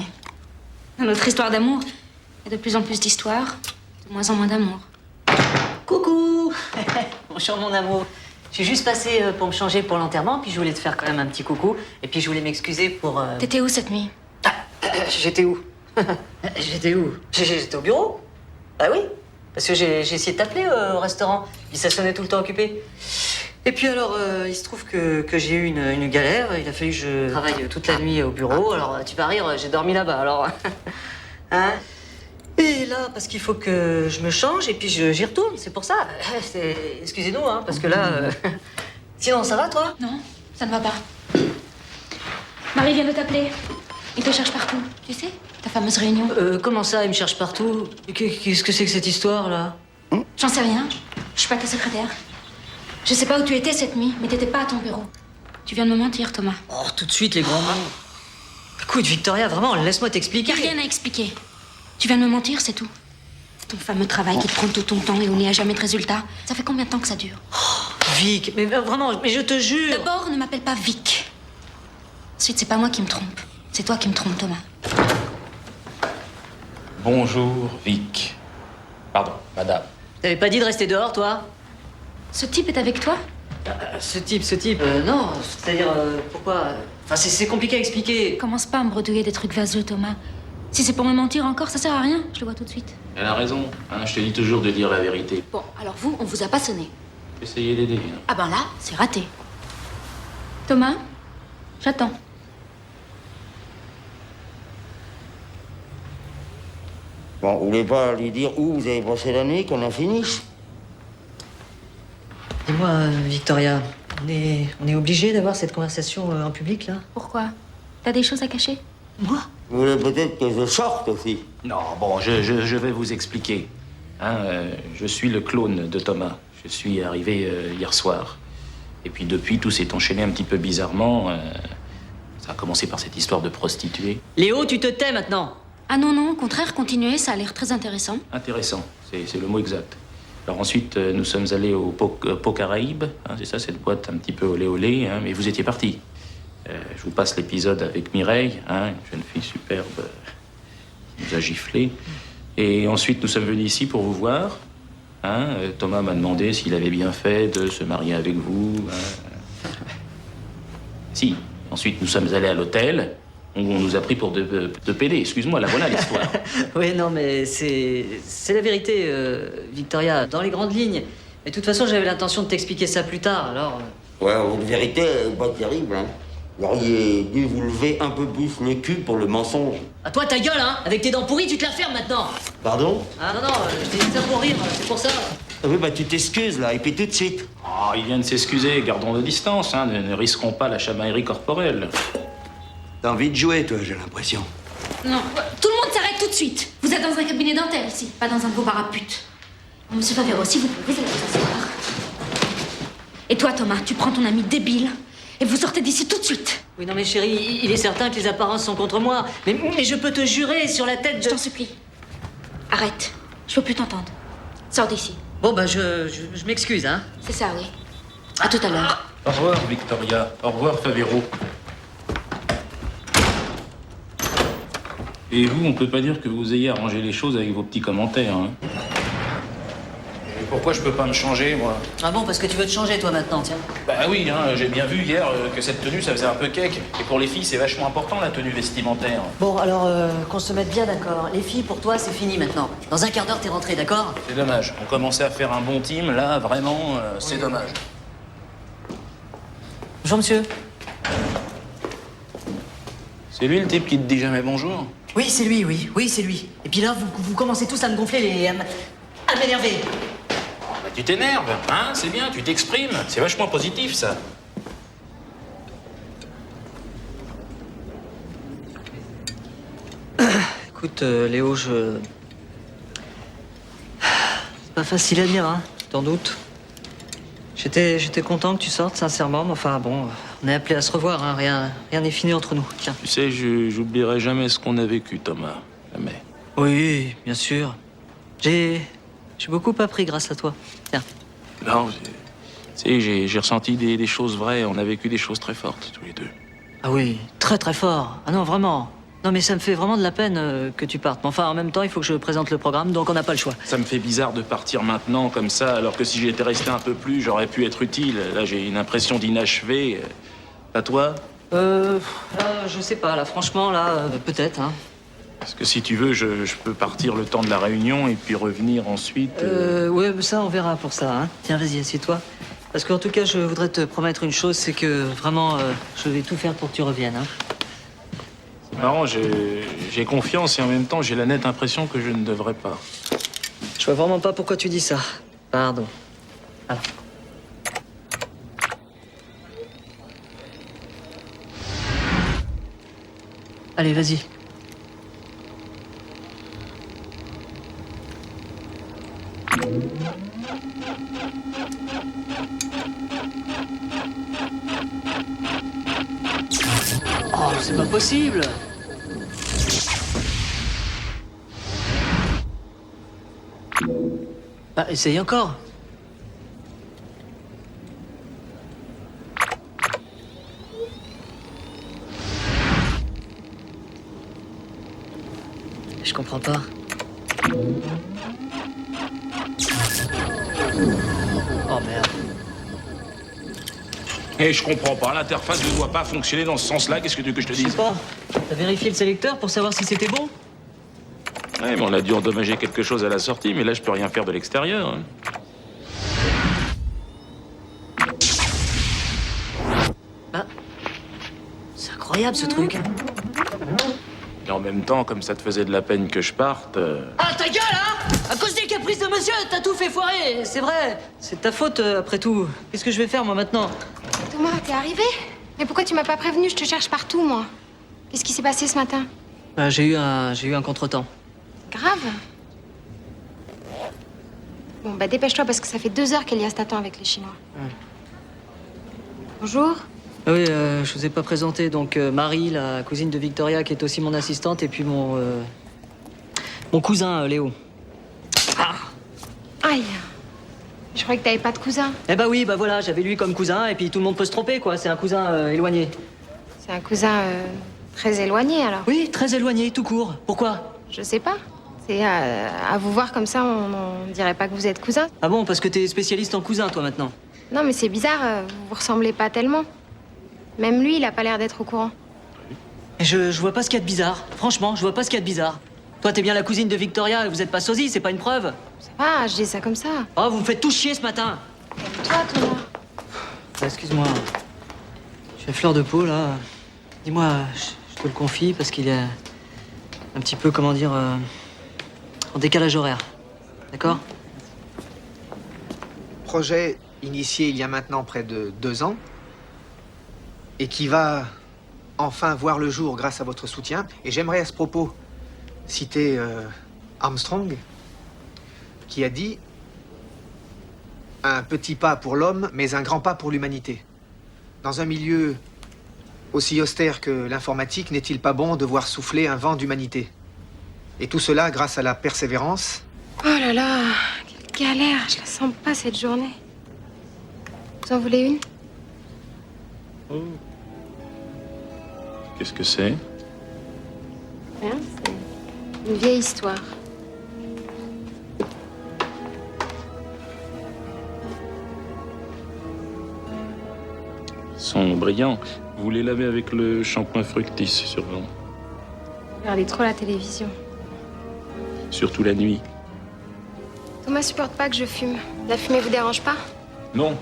Dans notre histoire d'amour, il y a de plus en plus d'histoires, de moins en moins d'amour. Coucou! Bonjour, mon amour. Je suis juste passée pour me changer pour l'enterrement, puis je voulais te faire quand même un petit coucou. Et puis je voulais m'excuser pour... T'étais où cette nuit? J'étais où? J'étais où? J'étais au bureau. Bah oui, parce que j'ai essayé de t'appeler au restaurant, puis ça sonnait tout le temps occupé. Et puis alors, il se trouve que j'ai eu une galère. Il a fallu que je travaille toute la nuit au bureau. Alors, tu vas rire, j'ai dormi là-bas, alors... Hein? Et là, parce qu'il faut que je me change, et puis j'y retourne, c'est pour ça. Excusez-nous, hein, parce que là... Sinon, ça va, toi? Non, ça ne va pas. Marie vient de t'appeler. Il te cherche partout. Tu sais, ta fameuse réunion. Comment ça, il me cherche partout? Qu'est-ce que c'est que cette histoire, là? J'en sais rien. Je suis pas ta secrétaire. Je sais pas où tu étais cette nuit, mais t'étais pas à ton bureau. Tu viens de me mentir, Thomas. Oh, tout de suite, les grands mots. Écoute, Victoria, vraiment, laisse-moi t'expliquer. Y a rien à expliquer. Tu viens de me mentir, c'est tout. Ton fameux travail qui te prend tout ton temps et où il n'y a jamais de résultat. Ça fait combien de temps que ça dure? Vic, mais vraiment, mais je te jure. D'abord, ne m'appelle pas Vic. Ensuite, c'est pas moi qui me trompe. C'est toi qui me trompes, Thomas. Bonjour, Vic. Pardon, madame. T'avais pas dit de rester dehors, toi? Ce type est avec toi? Ce type, non. C'est-à-dire, pourquoi? Enfin, c'est compliqué à expliquer. Commence pas à me bredouiller des trucs vaseux, Thomas. Si c'est pour me mentir encore, ça sert à rien. Je le vois tout de suite. Elle a raison. Hein, je te dis toujours de dire la vérité. Bon, alors vous, on vous a pas sonné. Essayez d'aider. Hein. Ah ben là, c'est raté. Thomas, j'attends. Bon, vous voulez pas lui dire où vous avez passé la nuit, qu'on en finisse? Dis-moi, Victoria, on est obligé d'avoir cette conversation en public, là? Pourquoi? T'as des choses à cacher? Moi? Vous voulez peut-être que je sorte aussi? Non, bon, je vais vous expliquer. Hein, je suis le clone de Thomas. Je suis arrivé hier soir. Et puis depuis, tout s'est enchaîné un petit peu bizarrement. Ça a commencé par cette histoire de prostituée. Léo, tu te tais maintenant. Ah non, non, au contraire, continuez, ça a l'air très intéressant. Intéressant, c'est le mot exact. Alors ensuite, nous sommes allés au Pau Caraïbes. Hein, c'est ça, cette boîte un petit peu olé olé. Hein, mais vous étiez partis. Je vous passe l'épisode avec Mireille, hein, une jeune fille superbe qui nous a giflé. Et ensuite, nous sommes venus ici pour vous voir. Hein, Thomas m'a demandé s'il avait bien fait de se marier avec vous. Hein. Si. Ensuite, nous sommes allés à l'hôtel. On nous a pris pour de PD. Excuse-moi, la voilà l'histoire. Oui, non, mais c'est la vérité, Victoria, dans les grandes lignes. Mais de toute façon, j'avais l'intention de t'expliquer ça plus tard, alors... Ouais, votre vérité est pas terrible, hein. Vous auriez dû vous lever un peu plus le cul pour le mensonge. À toi, ta gueule, hein. Avec tes dents pourries, tu te la fermes maintenant. Pardon? Ah non, non, je t'ai dit ça pour rire, c'est pour ça. Ah oui, bah tu t'excuses, là, et puis tout de suite. Oh, il vient de s'excuser. Gardons nos distances, hein. Ne risquons pas la chamaillerie corporelle. T'as envie de jouer, toi, j'ai l'impression. Non, tout le monde s'arrête tout de suite. Vous êtes dans un cabinet dentaire ici, pas dans un beau bar à pute. Bon, monsieur Favero, s'il vous plaît, vous allez vous asseoir. Et toi, Thomas, tu prends ton ami débile et vous sortez d'ici tout de suite. Oui, non, mais chérie, il est certain que les apparences sont contre moi. Mais je peux te jurer sur la tête de... Je t'en supplie. Arrête. Je peux plus t'entendre. Sors d'ici. Bon, bah, je m'excuse, hein. C'est ça, oui. À tout à l'heure. Au revoir, Victoria. Au revoir, Favero. Et vous, on peut pas dire que vous ayez arrangé les choses avec vos petits commentaires, hein. Et pourquoi je peux pas me changer, moi? Ah bon, parce que tu veux te changer, toi, maintenant, tiens. Bah oui, hein, j'ai bien vu hier que cette tenue, ça faisait un peu cake. Et pour les filles, c'est vachement important, la tenue vestimentaire. Bon, alors, qu'on se mette bien d'accord. Les filles, pour toi, c'est fini maintenant. Dans un quart d'heure, t'es rentré, d'accord? C'est dommage. On commençait à faire un bon team, là, vraiment, c'est dommage. Bonjour, monsieur. C'est lui, le type qui te dit jamais bonjour? Oui, c'est lui, oui. Oui, c'est lui. Et puis là, vous commencez tous à me gonfler les... à m'énerver. Bah, tu t'énerves, hein? C'est bien, tu t'exprimes. C'est vachement positif, ça. Écoute, Léo, C'est pas facile à dire, hein. T'en doutes. J'étais content que tu sortes, sincèrement, mais enfin, bon, on est appelés à se revoir, hein. Rien n'est fini entre nous. Tiens. Tu sais, j'oublierai jamais ce qu'on a vécu, Thomas. Jamais. Oui, bien sûr. J'ai beaucoup appris grâce à toi. Tiens. Non, tu sais, j'ai ressenti des choses vraies. On a vécu des choses très fortes, tous les deux. Ah oui, très très fort. Ah non, vraiment. Non, mais ça me fait vraiment de la peine que tu partes. Mais enfin, en même temps, il faut que je présente le programme, donc on n'a pas le choix. Ça me fait bizarre de partir maintenant, comme ça, alors que si j'étais resté un peu plus, j'aurais pu être utile. Là, j'ai une impression d'inachevé. Pas toi? Je sais pas, là, franchement, là, peut-être, hein. Parce que si tu veux, je peux partir le temps de la réunion et puis revenir ensuite. Ouais, mais ça, on verra pour ça, hein. Tiens, vas-y, assieds-toi. Parce qu'en tout cas, je voudrais te promettre une chose, c'est que vraiment, je vais tout faire pour que tu reviennes, hein. C'est marrant, j'ai confiance et en même temps, j'ai la nette impression que je ne devrais pas. Je vois vraiment pas pourquoi tu dis ça. Pardon. Alors. Allez, vas-y. Oh, c'est pas possible! Bah, essaye encore. Je comprends pas. Oh merde. Et je comprends pas, l'interface ne doit pas fonctionner dans ce sens-là. Qu'est-ce que tu veux que je te dise? Je sais pas. T'as vérifié le sélecteur pour savoir si c'était bon? Ouais, mais on a dû endommager quelque chose à la sortie, mais là, je peux rien faire de l'extérieur, hein. Bah, c'est incroyable ce truc. Et en même temps, comme ça te faisait de la peine que je parte... Ah, ta gueule, hein! À cause des caprices de monsieur, t'as tout fait foirer, c'est vrai. C'est ta faute, après tout. Qu'est-ce que je vais faire, moi, maintenant? Thomas, t'es arrivé? Mais pourquoi tu m'as pas prévenu? Je te cherche partout, moi. Qu'est-ce qui s'est passé ce matin? Bah, j'ai eu un contretemps. Grave. Bon, bah dépêche-toi parce que ça fait 2 heures qu'Elias t'attend avec les Chinois. Bonjour. Ah oui, je vous ai pas présenté. Donc, Marie, la cousine de Victoria, qui est aussi mon assistante, et puis mon cousin, Léo. Aïe. Je croyais que t'avais pas de cousin. Eh bah oui, bah voilà, j'avais lui comme cousin, et puis tout le monde peut se tromper, quoi. C'est un cousin éloigné. C'est un cousin très éloigné, alors. Oui, très éloigné, tout court. Pourquoi? Je sais pas. C'est à vous voir comme ça, on dirait pas que vous êtes cousins. Ah bon, parce que t'es spécialiste en cousin, toi, maintenant. Non, mais c'est bizarre, vous vous ressemblez pas tellement. Même lui, il a pas l'air d'être au courant. Je vois pas ce qu'il y a de bizarre. Franchement, je vois pas ce qu'il y a de bizarre. Toi, t'es bien la cousine de Victoria, et vous êtes pas sosie, c'est pas une preuve. Ça va, je dis ça comme ça. Oh, vous me faites tout chier ce matin. Toi, Thomas. Excuse-moi. J'ai fleur de peau, là. Dis-moi, je te le confie, parce qu'il est un petit peu, comment dire, en décalage horaire. D'accord? Projet initié il y a maintenant près de 2 ans et qui va enfin voir le jour grâce à votre soutien. Et j'aimerais à ce propos citer Armstrong, qui a dit « Un petit pas pour l'homme, mais un grand pas pour l'humanité. Dans un milieu aussi austère que l'informatique, n'est-il pas bon de voir souffler un vent d'humanité? Et tout cela grâce à la persévérance. » Oh là là, quelle galère, je la sens pas cette journée. Vous en voulez une? Oh. Qu'est-ce que c'est? Rien, c'est une vieille histoire. Ils sont brillants. Vous les lavez avec le shampoing Fructis, sûrement. Regardez trop la télévision. Surtout la nuit. Thomas supporte pas que je fume. La fumée vous dérange pas? Non,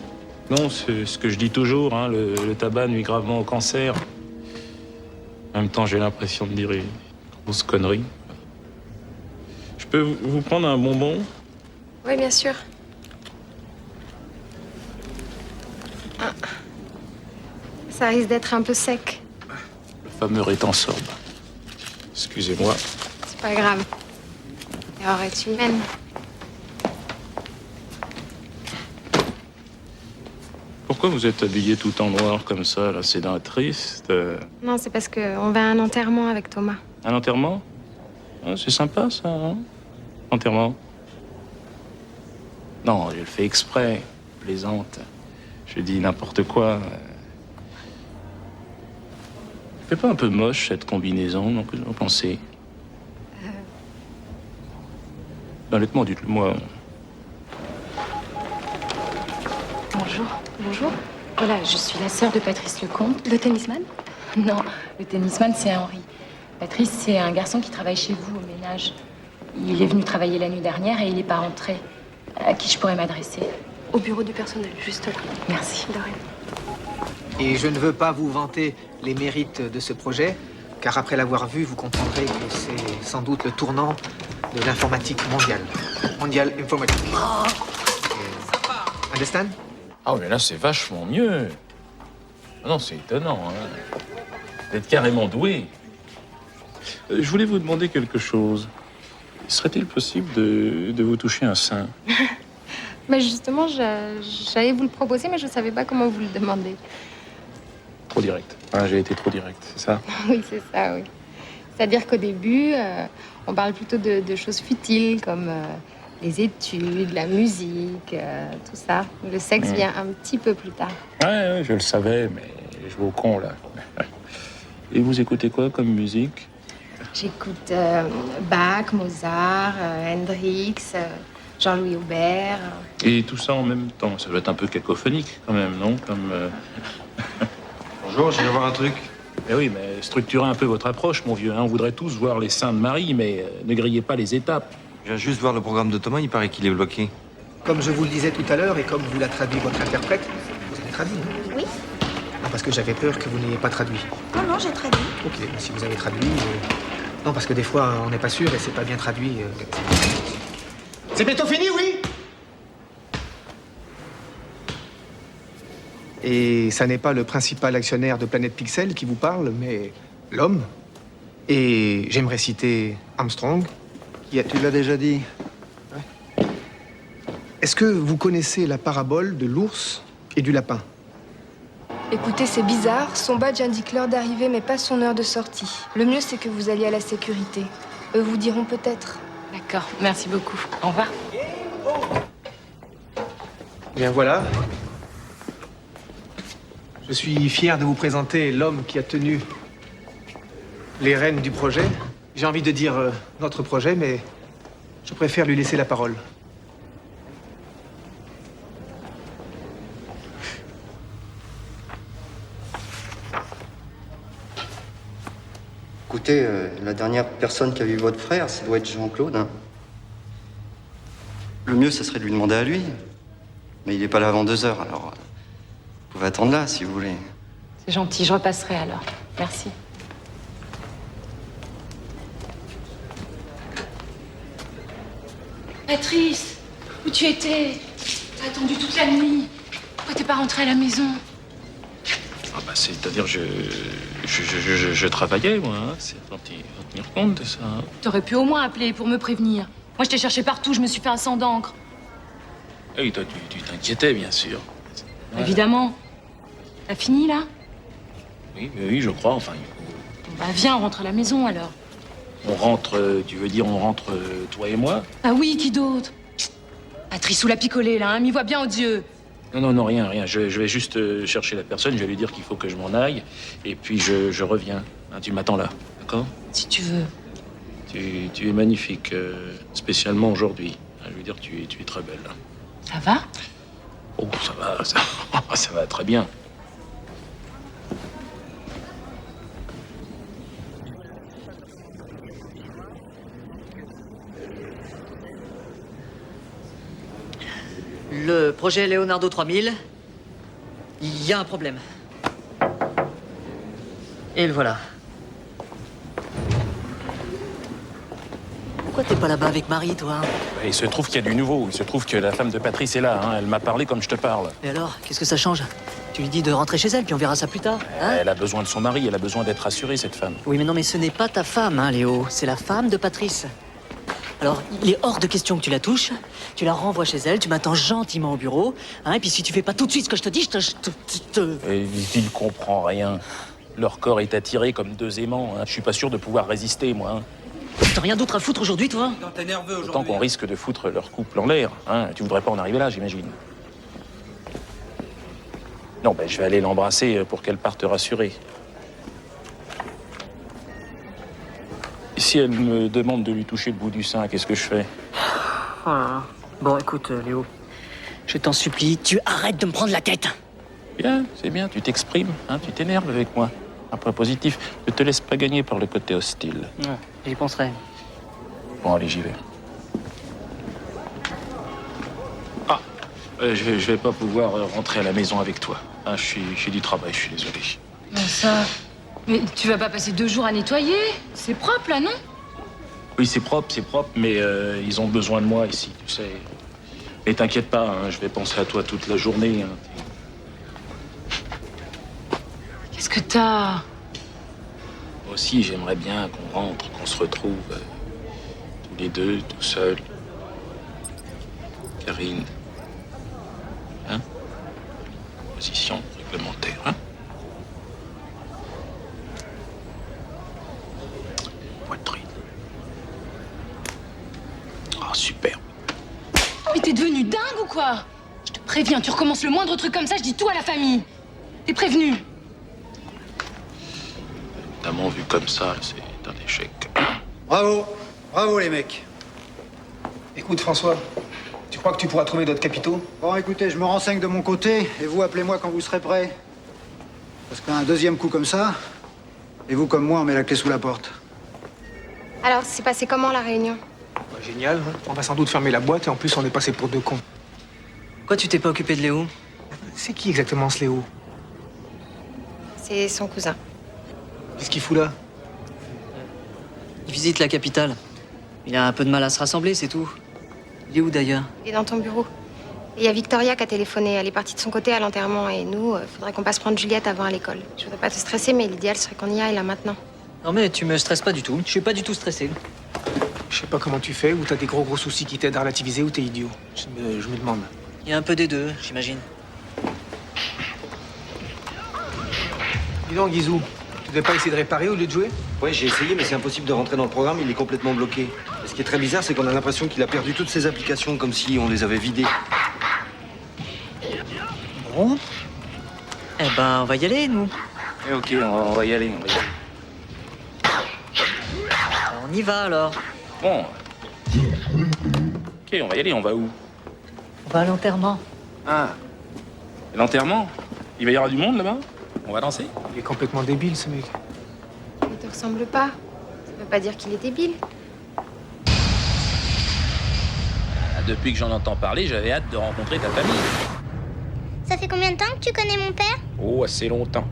non, c'est ce que je dis toujours, hein, le tabac nuit gravement au cancer. En même temps, j'ai l'impression de dire une grosse connerie. Je peux vous prendre un bonbon? Oui, bien sûr. Ah. Ça risque d'être un peu sec. Le fameux rétensorbe. Excusez-moi. C'est pas grave. L'erreur est humaine. Pourquoi vous êtes habillé tout en noir comme ça, là? C'est d'un triste. Non, c'est parce qu'on va à un enterrement avec Thomas. Un enterrement? Ah, c'est sympa, ça, hein? Enterrement? Non, je le fais exprès. Plaisante. Je dis n'importe quoi. C'est pas un peu moche, cette combinaison, donc que vous pensez? Honnêtement, dites-le moi. Bonjour. Bonjour. Voilà, je suis la sœur de Patrice Lecomte. Le tennisman? Non, le tennisman, c'est Henri. Patrice, c'est un garçon qui travaille chez vous au ménage. Il est venu travailler la nuit dernière et il n'est pas rentré. À qui je pourrais m'adresser? Au bureau du personnel, juste là. Merci. De rien. Et je ne veux pas vous vanter les mérites de ce projet, car après l'avoir vu, vous comprendrez que c'est sans doute le tournant de l'informatique mondiale. Mondial informatique. Understand? Ah, mais là, c'est vachement mieux. Non, c'est étonnant, hein. D'être carrément doué. Je voulais vous demander quelque chose. Serait-il possible de vous toucher un sein? Mais justement, j'allais vous le proposer, mais je savais pas comment vous le demander. Trop direct. Ah, j'ai été trop direct, c'est ça? Oui, c'est ça, oui. C'est-à-dire qu'au début, on parle plutôt de choses futiles, comme les études, la musique, tout ça. Le sexe vient un petit peu plus tard. Ouais, je le savais, mais je vais au con, là. Et vous écoutez quoi comme musique? J'écoute Bach, Mozart, Hendrix, Jean-Louis Aubert. Et tout ça en même temps, ça doit être un peu cacophonique, quand même, non? Comme... Bonjour, je viens voir un truc. Eh oui, mais structurez un peu votre approche, mon vieux. Hein. On voudrait tous voir les seins de Marie, mais ne grillez pas les étapes. Je viens juste voir le programme de Thomas, il paraît qu'il est bloqué. Comme je vous le disais tout à l'heure et comme vous l'a traduit votre interprète, vous avez traduit, hein? Oui. Non, parce que j'avais peur que vous n'ayez pas traduit. Non, non, j'ai traduit. Ok, si vous avez traduit... Non, parce que des fois, on n'est pas sûr et c'est pas bien traduit. C'est bientôt fini, oui? Et ça n'est pas le principal actionnaire de Planète Pixel qui vous parle, mais l'homme. Et j'aimerais citer Armstrong. Tu l'as déjà dit. est-ce que vous connaissez la parabole de l'ours et du lapin? Écoutez, c'est bizarre. Son badge indique l'heure d'arrivée, mais pas son heure de sortie. Le mieux, c'est que vous alliez à la sécurité. Eux vous diront peut-être. D'accord, merci beaucoup. Au revoir. Bien voilà. Je suis fier de vous présenter l'homme qui a tenu les rênes du projet. J'ai envie de dire notre projet, mais je préfère lui laisser la parole. Écoutez, la dernière personne qui a vu votre frère, ça doit être Jean-Claude. Hein. Le mieux, ça serait de lui demander à lui. Mais il n'est pas là avant 2 heures, alors vous pouvez attendre là, si vous voulez. C'est gentil, je repasserai alors. Merci. Patrice, où tu étais? T'as attendu toute la nuit. Pourquoi t'es pas rentré à la maison? Ah bah, c'est-à-dire, je travaillais, moi. Hein. Faut tenir compte de ça. Hein. T'aurais pu au moins appeler pour me prévenir. Moi, je t'ai cherché partout, je me suis fait un sang d'encre. Et toi, tu t'inquiétais, bien sûr. Ouais. Évidemment. T'as fini, là? Oui, je crois, enfin... Bah, viens, on rentre à la maison, alors. On rentre, tu veux dire on rentre, toi et moi? Ah oui, qui d'autre? Patrice ou la picolée, là, hein, m'y voit bien aux yeux. Non, rien. Je vais juste chercher la personne, je vais lui dire qu'il faut que je m'en aille, et puis je reviens. Hein, tu m'attends là, d'accord? Si tu veux. Tu es magnifique, spécialement aujourd'hui. Hein, je veux dire, tu es très belle. Ça va? Oh, ça va très bien. Le projet Leonardo 3000, il y a un problème. Et le voilà. Pourquoi t'es pas là-bas avec Marie, toi? Il se trouve qu'il y a du nouveau. Il se trouve que la femme de Patrice est là. Hein. Elle m'a parlé comme je te parle. Et alors, qu'est-ce que ça change? Tu lui dis de rentrer chez elle, puis on verra ça plus tard. Hein? Elle a besoin de son mari, elle a besoin d'être rassurée, cette femme. Oui, mais non, mais ce n'est pas ta femme, hein, Léo. C'est la femme de Patrice. Alors, il est hors de question que tu la touches. Tu la renvoies chez elle, tu m'attends gentiment au bureau. Hein, et puis si tu fais pas tout de suite ce que je te dis, Et il comprend rien. Leur corps est attiré comme 2 aimants. Hein. Je suis pas sûr de pouvoir résister, moi. Hein. T'as rien d'autre à foutre aujourd'hui, toi? T'es nerveux aujourd'hui. Tant qu'on risque de foutre leur couple en l'air. Hein. Tu voudrais pas en arriver là, j'imagine. Non, je vais aller l'embrasser pour qu'elle parte rassurée. Et si elle me demande de lui toucher le bout du sein, qu'est-ce que je fais? Oh là là. Bon, écoute, Léo, je t'en supplie, tu arrêtes de me prendre la tête. Bien, c'est bien, tu t'exprimes, hein, tu t'énerves avec moi. Un point positif, ne te laisse pas gagner par le côté hostile. Ouais, j'y penserai. Bon, allez, j'y vais. Ah, je vais pas pouvoir rentrer à la maison avec toi. Hein, j'ai du travail, je suis désolé. Mais ça... Mais tu vas pas passer 2 jours à nettoyer? C'est propre, là, non? Oui, c'est propre, mais ils ont besoin de moi ici, tu sais. Mais t'inquiète pas, hein, je vais penser à toi toute la journée. Hein. Qu'est-ce que t'as? Moi aussi, j'aimerais bien qu'on rentre, qu'on se retrouve tous les deux, tout seuls. Karine. Hein? Position réglementaire, hein? Poitrine. Ah, super. Mais t'es devenu dingue ou quoi? Je te préviens, tu recommences le moindre truc comme ça, je dis tout à la famille. T'es prévenu. Évidemment, vu comme ça, c'est un échec. Bravo les mecs. Écoute, François, tu crois que tu pourras trouver d'autres capitaux? Bon, écoutez, je me renseigne de mon côté, et vous appelez-moi quand vous serez prêts. Parce qu'un 2e coup comme ça, et vous comme moi, on met la clé sous la porte. Alors, c'est passé comment la réunion? Génial, hein. On va sans doute fermer la boîte et en plus on est passé pour 2 cons. Pourquoi tu t'es pas occupé de Léo? C'est qui exactement ce Léo? C'est son cousin. Qu'est-ce qu'il fout là? Il visite la capitale. Il a un peu de mal à se rassembler, c'est tout. Il est où d'ailleurs? Il est dans ton bureau. Et il y a Victoria qui a téléphoné. Elle est partie de son côté à l'enterrement et nous, faudrait qu'on passe prendre Juliette avant à l'école. Je voudrais pas te stresser, mais l'idéal serait qu'on y aille là maintenant. Non mais tu me stresses pas du tout. Je suis pas du tout stressé. Je sais pas comment tu fais, ou t'as des gros soucis qui t'aident à relativiser, ou t'es idiot. Je me demande. Il y a un peu des deux, j'imagine. Dis donc, Guizou, tu devais pas essayer de réparer au lieu de jouer? Ouais, j'ai essayé, mais c'est impossible de rentrer dans le programme, il est complètement bloqué. Et ce qui est très bizarre, c'est qu'on a l'impression qu'il a perdu toutes ses applications, comme si on les avait vidées. Bon. Eh ben, on va y aller, nous. Eh, ok, on va y aller, On y va, alors. Bon. Ok, on va y aller, on va où? On va à l'enterrement. Ah. Et l'enterrement? Il va y avoir du monde là-bas? On va danser? Il est complètement débile, ce mec. Il te ressemble pas. Ça veut pas dire qu'il est débile. Depuis que j'en entends parler, j'avais hâte de rencontrer ta famille. Ça fait combien de temps que tu connais mon père? Oh, assez longtemps.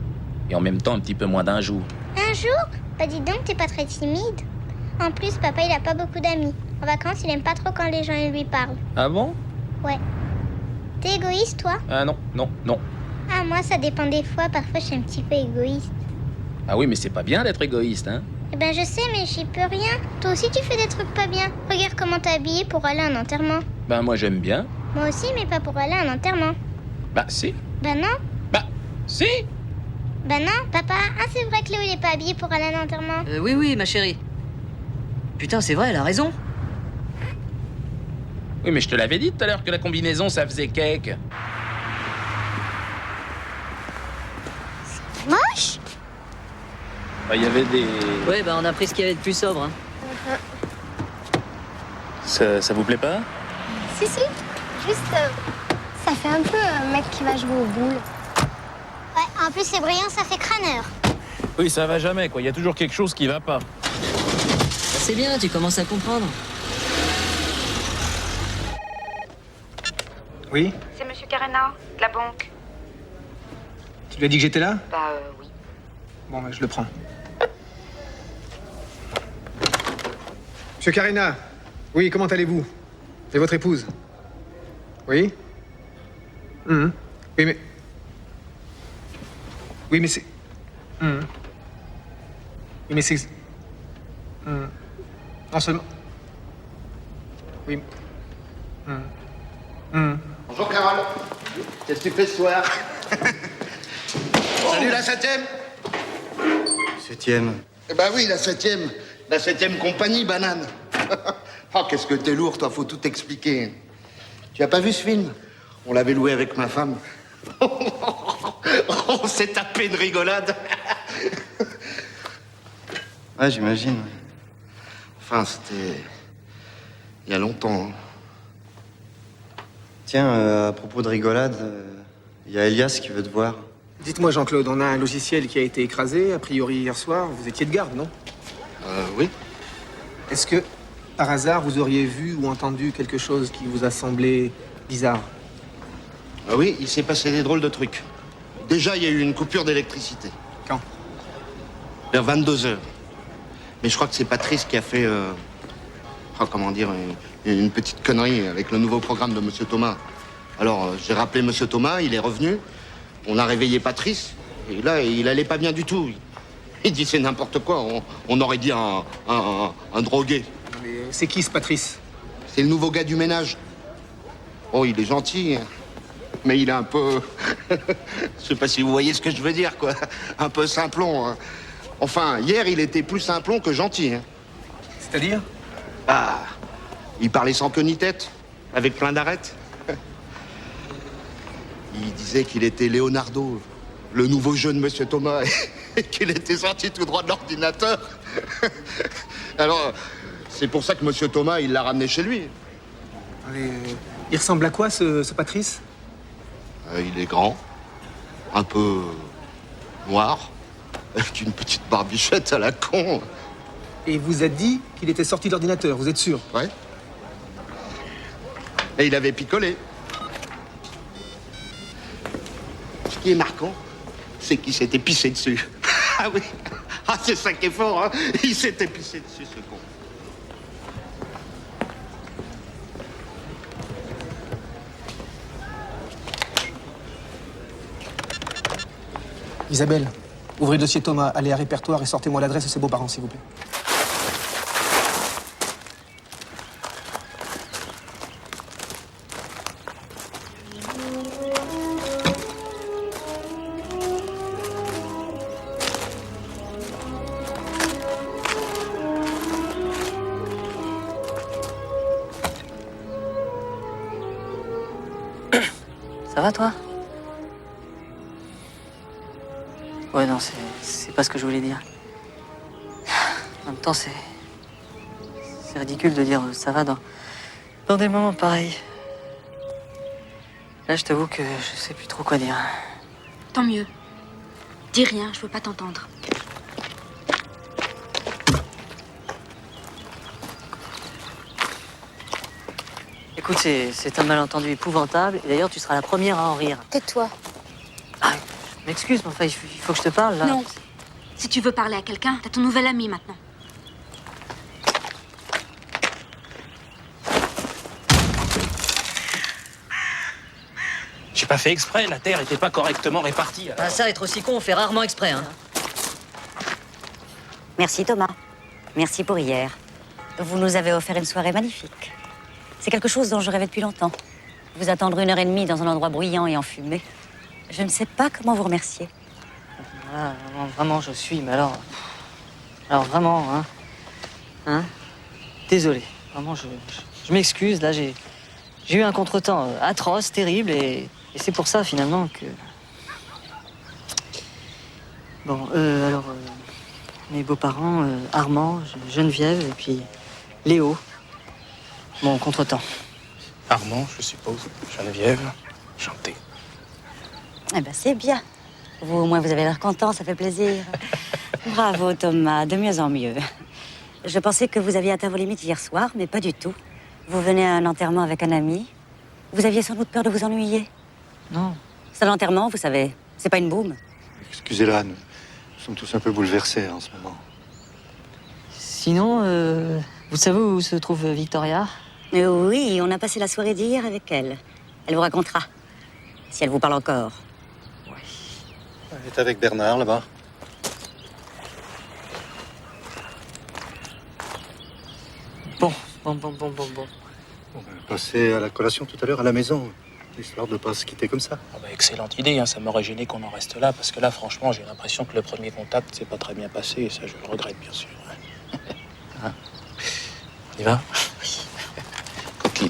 Et en même temps, un petit peu moins d'un jour. Un jour? Bah dis donc, t'es pas très timide. En plus, papa, il a pas beaucoup d'amis. En vacances, il aime pas trop quand les gens lui parlent. Ah bon? Ouais. T'es égoïste, toi? Ah non. Ah, moi, ça dépend des fois. Parfois, je suis un petit peu égoïste. Ah oui, mais c'est pas bien d'être égoïste, hein? Eh ben, je sais, mais j'y peux rien. Toi aussi, tu fais des trucs pas bien. Regarde comment t'es habillé pour aller à un enterrement. Ben moi, j'aime bien. Moi aussi, mais pas pour aller à un enterrement. Bah si. Ben non. Si. Ben non, papa. Ah, c'est vrai que Léo, il est pas habillé pour aller à un enterrement. Oui, ma chérie. Putain, c'est vrai, elle a raison. Oui, mais je te l'avais dit tout à l'heure que la combinaison, ça faisait cake. Moche? Bah, il y avait des... Ouais, bah on a pris ce qu'il y avait de plus sobre. Hein. Ça vous plaît pas? Si. Juste, ça fait un peu un mec qui va jouer aux boules. Ouais, en plus, c'est brillant, ça fait crâneur. Oui, ça va jamais, quoi. Il y a toujours quelque chose qui va pas. C'est bien, tu commences à comprendre. Oui? C'est Monsieur Carena, de la banque. Tu lui as dit que j'étais là? Bah, oui. Bon, je le prends. Monsieur Carena, oui, comment allez-vous? Et votre épouse? Oui? Oui, mais... Oui, mais c'est... Oui, mais c'est... Non seulement... Oui. Bonjour Carole. Qu'est-ce que tu fais ce soir? Salut la 7e. 7e. Eh ben oui, la 7e. La 7e compagnie, banane. Oh, qu'est-ce que t'es lourd, toi, faut tout expliquer. Tu as pas vu ce film? On l'avait loué avec ma femme. On s'est tapé une rigolade. Ouais, j'imagine. Enfin, c'était... il y a longtemps. Hein. Tiens, à propos de rigolade, il y a Elias qui veut te voir. Dites-moi, Jean-Claude, on a un logiciel qui a été écrasé, a priori hier soir. Vous étiez de garde, non? Oui. Est-ce que, par hasard, vous auriez vu ou entendu quelque chose qui vous a semblé bizarre? Ah oui, il s'est passé des drôles de trucs. Déjà, il y a eu une coupure d'électricité. Quand? Vers 22h. Mais je crois que c'est Patrice qui a fait... comment dire... une petite connerie avec le nouveau programme de Monsieur Thomas. Alors, j'ai rappelé Monsieur Thomas, il est revenu. On a réveillé Patrice. Et là, il allait pas bien du tout. Il dit c'est n'importe quoi. On aurait dit un drogué. Mais c'est qui, ce Patrice? C'est le nouveau gars du ménage. Oh, il est gentil. Mais il est un peu... je sais pas si vous voyez ce que je veux dire, quoi. Un peu simplon. Hein. Enfin, hier, il était plus simplon que gentil. Hein. C'est-à-dire? Ah... il parlait sans queue ni tête, avec plein d'arêtes. Il disait qu'il était Leonardo, le nouveau jeu de Monsieur Thomas, et qu'il était sorti tout droit de l'ordinateur. Alors, c'est pour ça que Monsieur Thomas, il l'a ramené chez lui. Il ressemble à quoi, ce Patrice? Il est grand, un peu noir, avec une petite barbichette à la con. Et il vous a dit qu'il était sorti de l'ordinateur, vous êtes sûr? Ouais. Et il avait picolé. Ce qui est marquant, c'est qu'il s'était pissé dessus. Ah oui. Ah, c'est ça qui est fort, hein. Il s'était pissé dessus, ce con. Isabelle, ouvrez le dossier Thomas, allez à répertoire et sortez-moi l'adresse de ses beaux-parents, s'il vous plaît. Ça va, toi? Ouais, non, c'est pas ce que je voulais dire. En même temps, c'est ridicule de dire ça va dans des moments pareils. Là, je t'avoue que je sais plus trop quoi dire. Tant mieux. Dis rien, je veux pas t'entendre. Écoute, c'est un malentendu épouvantable. Et d'ailleurs, tu seras la première à en rire. Tais-toi. Ah, je m'excuse, mais enfin, il faut que je te parle, là. Non. Si tu veux parler à quelqu'un, t'as ton nouvel ami maintenant. J'ai pas fait exprès, la terre était pas correctement répartie. Alors. Ah, ça, être aussi con, on fait rarement exprès, hein. Merci Thomas. Merci pour hier. Vous nous avez offert une soirée magnifique. C'est quelque chose dont je rêvais depuis longtemps. Vous attendre 1h30 dans un endroit bruyant et enfumé. Je ne sais pas comment vous remercier. Ah, vraiment, je suis, mais alors vraiment, hein. Désolé. Vraiment, je m'excuse, là, j'ai eu un contretemps atroce, terrible, et c'est pour ça, finalement, que... Bon, alors, mes beaux-parents, Armand, Geneviève, et puis Léo. Mon contretemps. Armand, je suppose. Geneviève, chanter. Eh ben, c'est bien. Vous, au moins, vous avez l'air content, ça fait plaisir. Bravo, Thomas, de mieux en mieux. Je pensais que vous aviez atteint vos limites hier soir, mais pas du tout. Vous venez à un enterrement avec un ami. Vous aviez sans doute peur de vous ennuyer. Non. C'est un enterrement, vous savez. C'est pas une boum. Excusez-la, nous sommes tous un peu bouleversés en ce moment. Sinon, vous savez où se trouve Victoria? Oui, on a passé la soirée d'hier avec elle. Elle vous racontera, si elle vous parle encore. Elle est avec Bernard, là-bas. Bon. Passez à la collation tout à l'heure à la maison, histoire de pas se quitter comme ça. Ah bah, excellente idée, hein. Ça m'aurait gêné qu'on en reste là, parce que là, franchement, j'ai l'impression que le premier contact s'est pas très bien passé, et ça, je le regrette, bien sûr. Hein? On y va? Oui. Coquine.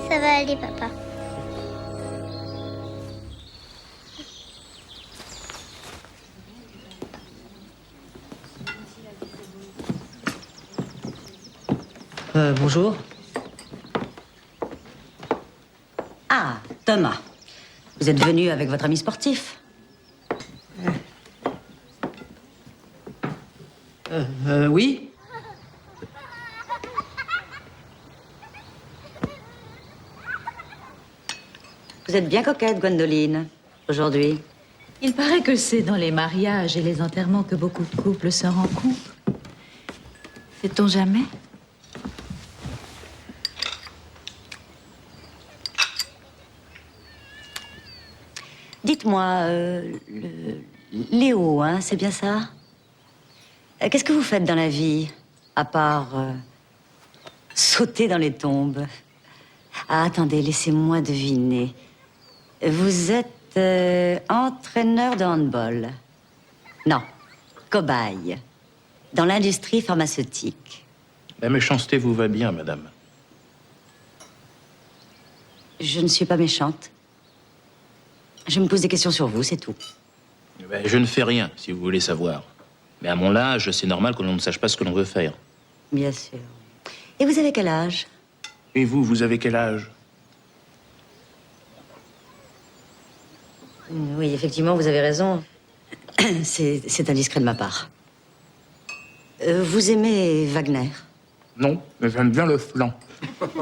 Ça va aller, papa. Bonjour. Ah, Thomas. Vous êtes venu avec votre ami sportif? Oui. Vous êtes bien coquette, Gwendoline, aujourd'hui. Il paraît que c'est dans les mariages et les enterrements que beaucoup de couples se rencontrent. Sait-on jamais? Dites-moi, Léo, hein, c'est bien ça? Qu'est-ce que vous faites dans la vie, à part sauter dans les tombes? Ah, attendez, laissez-moi deviner. Vous êtes entraîneur de handball? Non, cobaye. Dans l'industrie pharmaceutique. La méchanceté vous va bien, madame. Je ne suis pas méchante. Je me pose des questions sur vous, c'est tout. Ben, je ne fais rien, si vous voulez savoir. Mais à mon âge, c'est normal que l'on ne sache pas ce que l'on veut faire. Bien sûr. Et vous avez quel âge? Et vous avez quel âge? Oui, effectivement, vous avez raison. C'est indiscret de ma part. Vous aimez Wagner? Non, mais j'aime bien le flan. Comment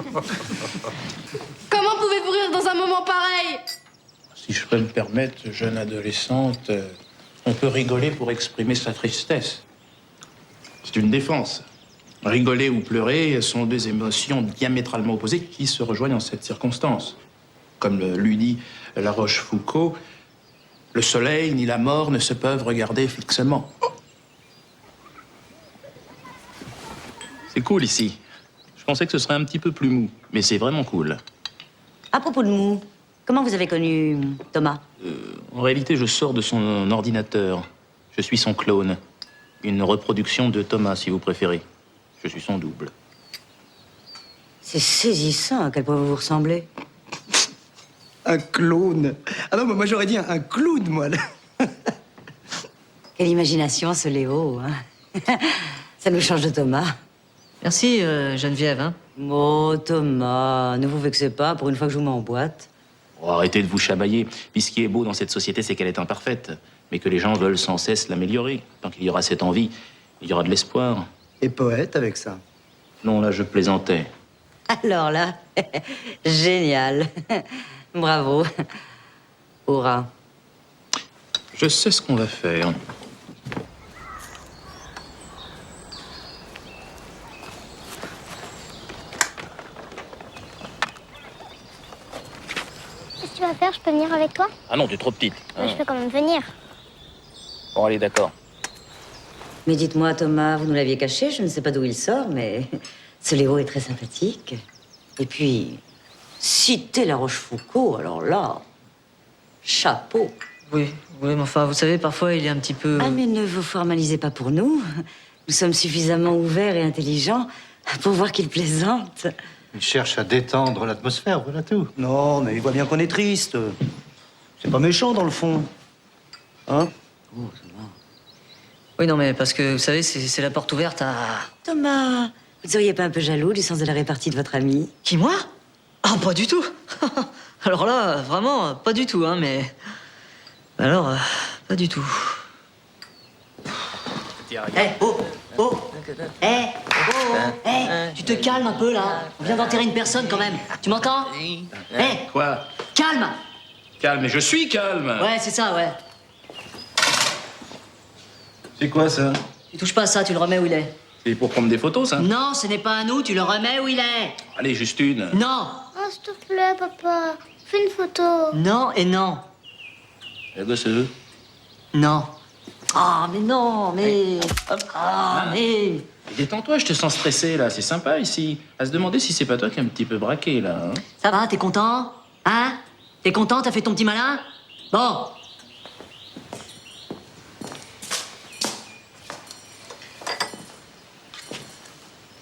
pouvez-vous rire dans un moment pareil? Si je peux me permettre, jeune adolescente, on peut rigoler pour exprimer sa tristesse. C'est une défense. Rigoler ou pleurer sont deux émotions diamétralement opposées qui se rejoignent en cette circonstance. Comme lui dit La Rochefoucauld, le soleil ni la mort ne se peuvent regarder fixement. C'est cool ici. Je pensais que ce serait un petit peu plus mou, mais c'est vraiment cool. À propos de mou, comment vous avez connu Thomas? En réalité, je sors de son ordinateur. Je suis son clone. Une reproduction de Thomas, si vous préférez. Je suis son double. C'est saisissant à quel point vous vous ressemblez. Un clone. Ah non, moi j'aurais dit un clown, moi. Quelle imagination, ce Léo. Hein. Ça nous change de Thomas. Merci, Geneviève. Hein. Oh, Thomas, ne vous vexez pas pour une fois que je vous mets en boîte. Oh, arrêtez de vous chamailler. Puis ce qui est beau dans cette société, c'est qu'elle est imparfaite. Mais que les gens veulent sans cesse l'améliorer. Tant qu'il y aura cette envie, il y aura de l'espoir. Et poète avec ça. Non, là, je plaisantais. Alors là, génial. Bravo. Hurrah. Je sais ce qu'on va faire. Qu'est-ce que tu vas faire? Je peux venir avec toi? Ah non, t'es trop petite. Mais je peux quand même venir. Bon, allez, d'accord. Mais dites-moi, Thomas, vous nous l'aviez caché, je ne sais pas d'où il sort, mais ce Léo est très sympathique. Et puis, citer La Rochefoucauld, alors là, chapeau. Oui, mais enfin, vous savez, parfois, il est un petit peu... Ah, mais ne vous formalisez pas pour nous. Nous sommes suffisamment ouverts et intelligents pour voir qu'il plaisante. Il cherche à détendre l'atmosphère, voilà tout. Non, mais il voit bien qu'on est triste. C'est pas méchant, dans le fond. Hein? Oh, ça va. Oui, non, mais parce que, vous savez, c'est la porte ouverte à... Thomas, vous ne seriez pas un peu jaloux du sens de la répartie de votre ami? Qui, moi? Ah, pas du tout. Alors là, vraiment, pas du tout, hein, mais... Alors, pas du tout. Tu te calmes un peu, là. On vient d'enterrer une personne, quand même. Tu m'entends? Quoi? Calme! Calme, mais je suis calme. Ouais, c'est ça, ouais. C'est quoi, ça? Tu touches pas à ça, tu le remets où il est. C'est pour prendre des photos, ça? Non, ce n'est pas à nous, tu le remets où il est. Allez, juste une. Non! Oh, s'il te plaît, papa. Fais une photo. Non et non. La gosse veut. Non. Ah, mais non, mais... Ah, mais... Détends-toi, je te sens stressé, là. C'est sympa, ici. À se demander si c'est pas toi qui es un petit peu braqué, là. Hein? Ça va, t'es content? Hein? T'es content, t'as fait ton petit malin? Bon.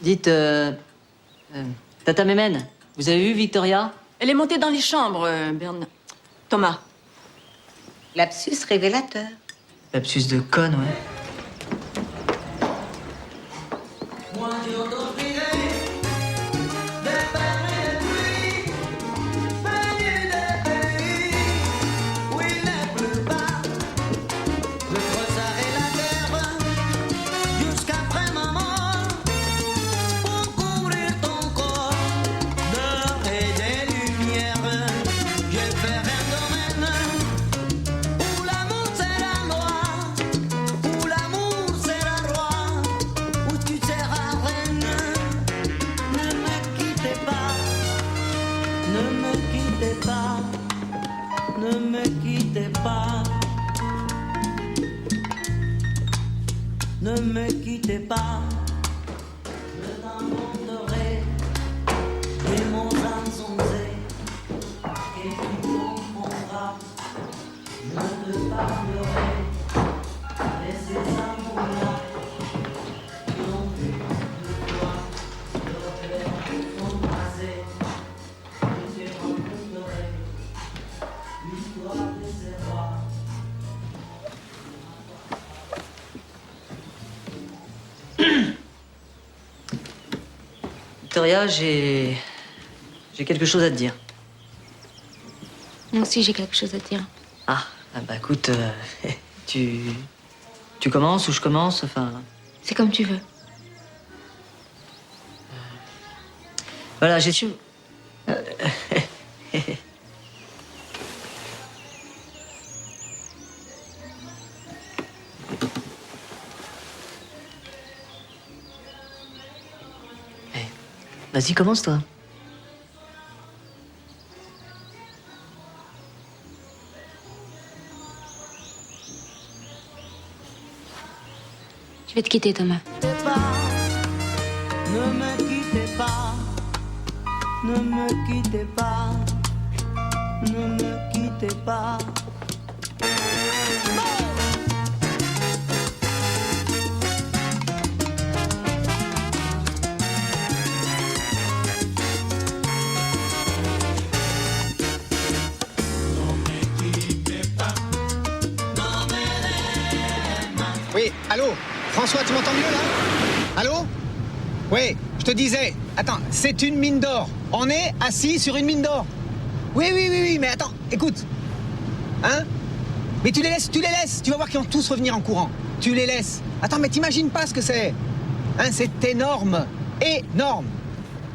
Dites, Tata Mémène, vous avez vu Victoria? Elle est montée dans les chambres, Thomas. Lapsus révélateur. Lapsus de conne, ouais. Ne me quittez pas, je t'inventerai des mots insensés et tu comprendras. Je te parlerai de ces amours-là qui ont vu de toi leur père son passé. Je te raconterai l'histoire de ces rois. Victoria, j'ai quelque chose à te dire. Moi aussi, j'ai quelque chose à te dire. Ah bah écoute, tu commences ou je commence, enfin... C'est comme tu veux. Voilà, j'ai su... Vas-y, commence, toi. Je vais te quitter, Thomas. Ne me quittez pas, ne me quittez pas, ne me quittez pas. Oui, allô? François, tu m'entends mieux, là? Allô? Oui, je te disais, attends, c'est une mine d'or. On est assis sur une mine d'or. Oui, mais attends, écoute. Hein? Mais tu les laisses. Tu vas voir qu'ils vont tous revenir en courant. Tu les laisses. Attends, mais t'imagines pas ce que c'est. Hein, c'est énorme. Énorme.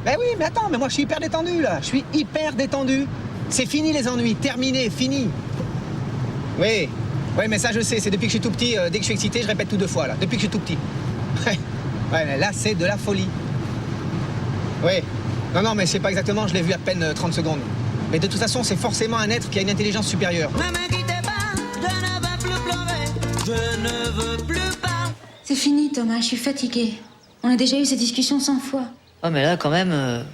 Ben oui, mais attends, mais moi je suis hyper détendu, là. Je suis hyper détendu. C'est fini les ennuis, terminé, fini. Oui, mais ça je sais, c'est depuis que je suis tout petit, dès que je suis excité, je répète tout 2 fois, là. Depuis que je suis tout petit. Ouais, mais là c'est de la folie. Oui. Non, mais je sais pas exactement, je l'ai vu à peine 30 secondes. Mais de toute façon, c'est forcément un être qui a une intelligence supérieure. Ne me quittez pas, je ne veux plus pleurer, je ne veux plus pas. C'est fini, Thomas, je suis fatiguée. On a déjà eu ces discussions 100 fois. Oh, mais là, quand même,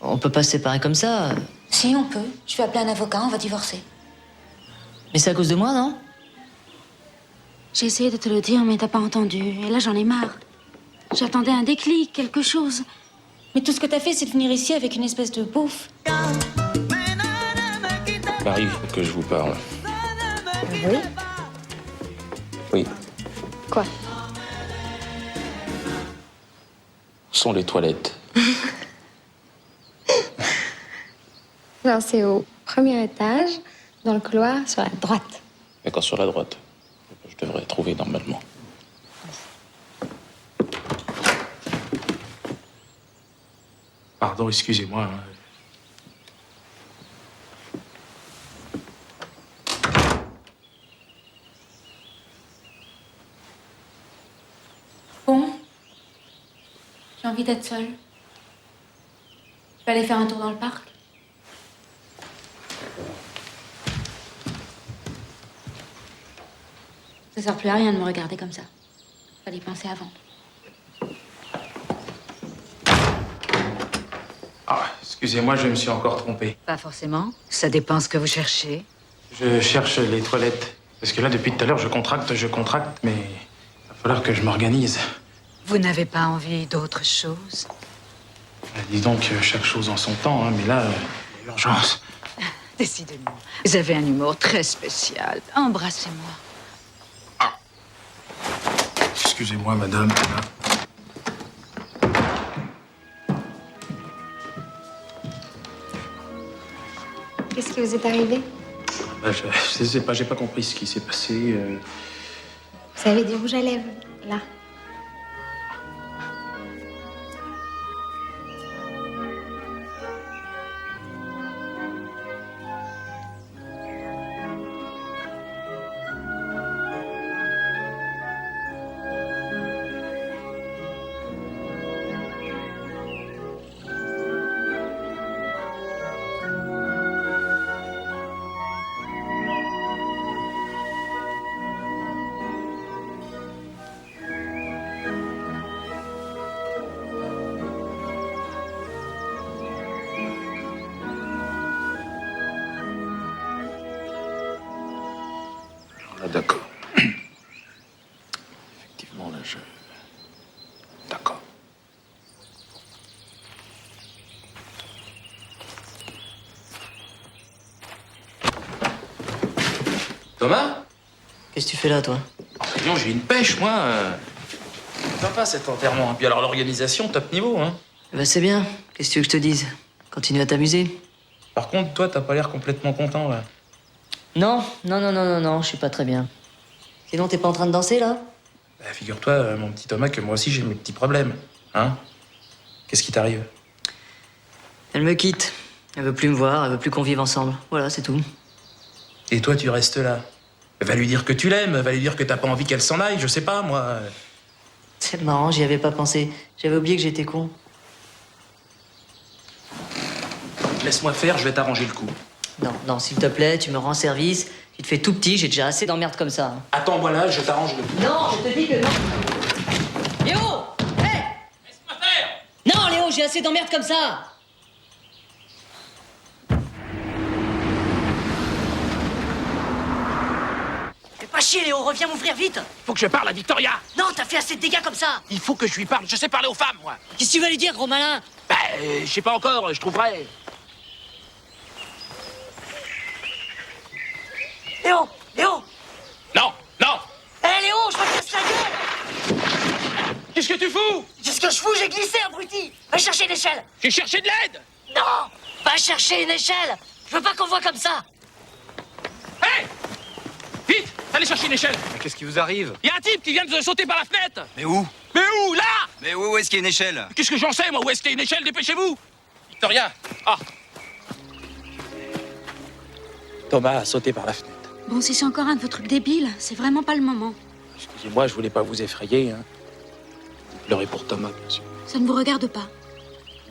on peut pas se séparer comme ça. Si, on peut. Je vais appeler un avocat, on va divorcer. Mais c'est à cause de moi, non? J'ai essayé de te le dire, mais t'as pas entendu. Et là, j'en ai marre. J'attendais un déclic, quelque chose. Mais tout ce que t'as fait, c'est de venir ici avec une espèce de bouffe. Marie, que je vous parle. Oui? Oui. Quoi? Où sont les toilettes? Alors, c'est au premier étage, dans le couloir, sur la droite. D'accord, sur la droite. Je devrais trouver normalement. Pardon, excusez-moi. Bon. J'ai envie d'être seule. Je vais aller faire un tour dans le parc. Ça sert plus à rien de me regarder comme ça. Fallait y penser avant. Ah, excusez-moi, je me suis encore trompé. Pas forcément. Ça dépend ce que vous cherchez. Je cherche les toilettes. Parce que là, depuis tout à l'heure, je contracte, mais il va falloir que je m'organise. Vous n'avez pas envie d'autre chose? Dis donc, chaque chose en son temps, hein, mais là, l'urgence. Décidément. Vous avez un humour très spécial. Embrassez-moi. Excusez-moi, madame. Qu'est-ce qui vous est arrivé? Je sais pas, j'ai pas compris ce qui s'est passé. Vous avez du rouge à lèvres, là. Ah, d'accord. Effectivement, là, je... D'accord. Thomas? Qu'est-ce que tu fais là, toi? Voyons, j'ai une pêche, moi. Sympa, cet enterrement. Puis alors, l'organisation, top niveau, hein. Bah, c'est bien. Qu'est-ce que tu veux que je te dise? Continue à t'amuser. Par contre, toi, t'as pas l'air complètement content, là. Non, je suis pas très bien. Sinon, t'es pas en train de danser, là? Bah, figure-toi, mon petit Thomas, que moi aussi, j'ai mes petits problèmes. Hein? Qu'est-ce qui t'arrive? Elle me quitte. Elle veut plus me voir, elle veut plus qu'on vive ensemble. Voilà, c'est tout. Et toi, tu restes là. Va lui dire que tu l'aimes, va lui dire que t'as pas envie qu'elle s'en aille, je sais pas, moi. C'est marrant, j'y avais pas pensé. J'avais oublié que j'étais con. Laisse-moi faire, je vais t'arranger le coup. Non, s'il te plaît, tu me rends service. Tu te fais tout petit, j'ai déjà assez d'emmerdes comme ça. Attends-moi là, je t'arrange le coup. Non, je te dis que non. Yo! Hé! Laisse-moi faire! j'ai assez d'emmerdes comme ça. Fais pas chier, Léo, reviens m'ouvrir vite. Faut que je parle à Victoria. Non, t'as fait assez de dégâts comme ça. Il faut que je lui parle. Je sais parler aux femmes, moi. Qu'est-ce que tu vas lui dire, gros malin? Je sais pas encore, je trouverai. Léo, Léo. Non, non. Hé, Léo, je me casse la gueule. Qu'est-ce que tu fous? Qu'est-ce que je fous? J'ai glissé, abruti. Va chercher une échelle. J'ai cherché de l'aide. Non, va chercher une échelle. Je veux pas qu'on voit comme ça. Hé! Vite, allez chercher une échelle. Mais qu'est-ce qui vous arrive? Il y a un type qui vient de sauter par la fenêtre. Mais où? Mais où? Là! Mais où est-ce qu'il y a une échelle? Qu'est-ce que j'en sais, moi? Où est-ce qu'il y a une échelle? Dépêchez-vous. Victoria. Ah. Thomas a sauté par la fenêtre. Bon, si c'est encore un de vos trucs débiles, c'est vraiment pas le moment. Excusez-moi, je voulais pas vous effrayer. Hein. Pleurez pour Thomas, bien sûr. Ça ne vous regarde pas.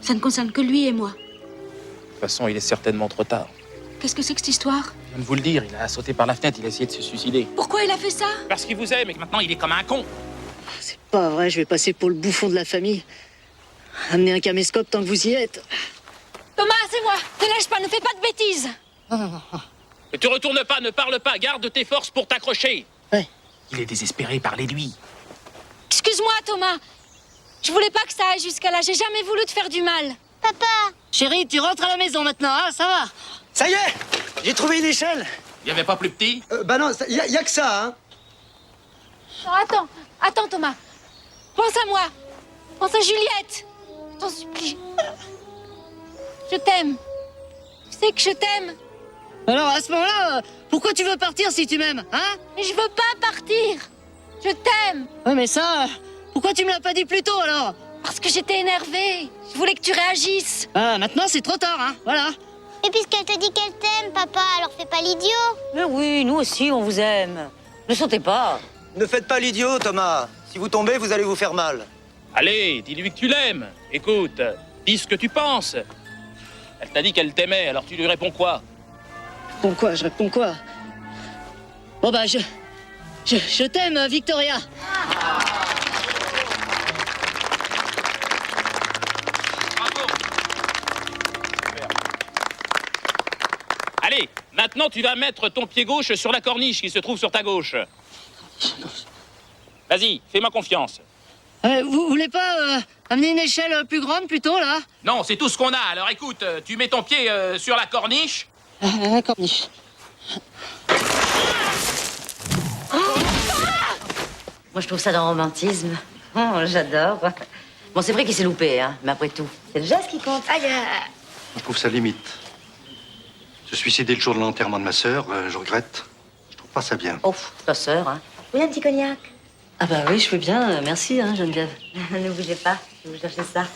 Ça ne concerne que lui et moi. De toute façon, il est certainement trop tard. Qu'est-ce que c'est que cette histoire? Je viens de vous le dire, il a sauté par la fenêtre, il a essayé de se suicider. Pourquoi il a fait ça? Parce qu'il vous aime et que maintenant il est comme un con. C'est pas vrai, je vais passer pour le bouffon de la famille. Amenez un caméscope tant que vous y êtes. Thomas, c'est moi. Te lâche pas, ne fais pas de bêtises. Ne te retourne pas, ne parle pas, garde tes forces pour t'accrocher. Ouais. Il est désespéré, parlez-lui. Excuse-moi, Thomas. Je voulais pas que ça aille jusqu'à là. J'ai jamais voulu te faire du mal. Papa! Chérie, tu rentres à la maison maintenant, hein, ça va? Ça y est! J'ai trouvé une échelle! Il y avait pas plus petit? Bah non, y a que ça, hein! Non, attends, Thomas. Pense à moi. Pense à Juliette. Je t'en supplie. Je t'aime. Tu sais que je t'aime. Alors, à ce moment-là, pourquoi tu veux partir si tu m'aimes, hein? Mais je veux pas partir. Je t'aime. Ouais, mais ça, pourquoi tu me l'as pas dit plus tôt, alors? Parce que j'étais énervée. Je voulais que tu réagisses. Ah, maintenant, c'est trop tard, hein, voilà. Et puisqu'elle te dit qu'elle t'aime, papa, alors fais pas l'idiot. Mais oui, nous aussi, on vous aime. Ne sautez pas. Ne faites pas l'idiot, Thomas. Si vous tombez, vous allez vous faire mal. Allez, dis-lui que tu l'aimes. Écoute, dis ce que tu penses. Elle t'a dit qu'elle t'aimait, alors tu lui réponds quoi? Bon quoi, je réponds quoi? Bon bah, je t'aime, Victoria. Allez, maintenant tu vas mettre ton pied gauche sur la corniche qui se trouve sur ta gauche. Vas-y, fais-moi confiance. Vous voulez pas amener une échelle plus grande plutôt, là? Non, c'est tout ce qu'on a. Alors écoute, tu mets ton pied sur la corniche. La corniche. Moi, je trouve ça d'un romantisme. Oh, j'adore. Bon, c'est vrai qu'il s'est loupé, hein, mais après tout, c'est le geste qui compte. Aïe, Je trouve ça limite. Se suicider le jour de l'enterrement de ma sœur, je regrette. Je trouve pas ça bien. Oh, ta sœur, hein. Oui, un petit cognac. Ah bah oui, je veux bien. Merci, hein, Geneviève. Ne bougez pas, je vais vous chercher ça.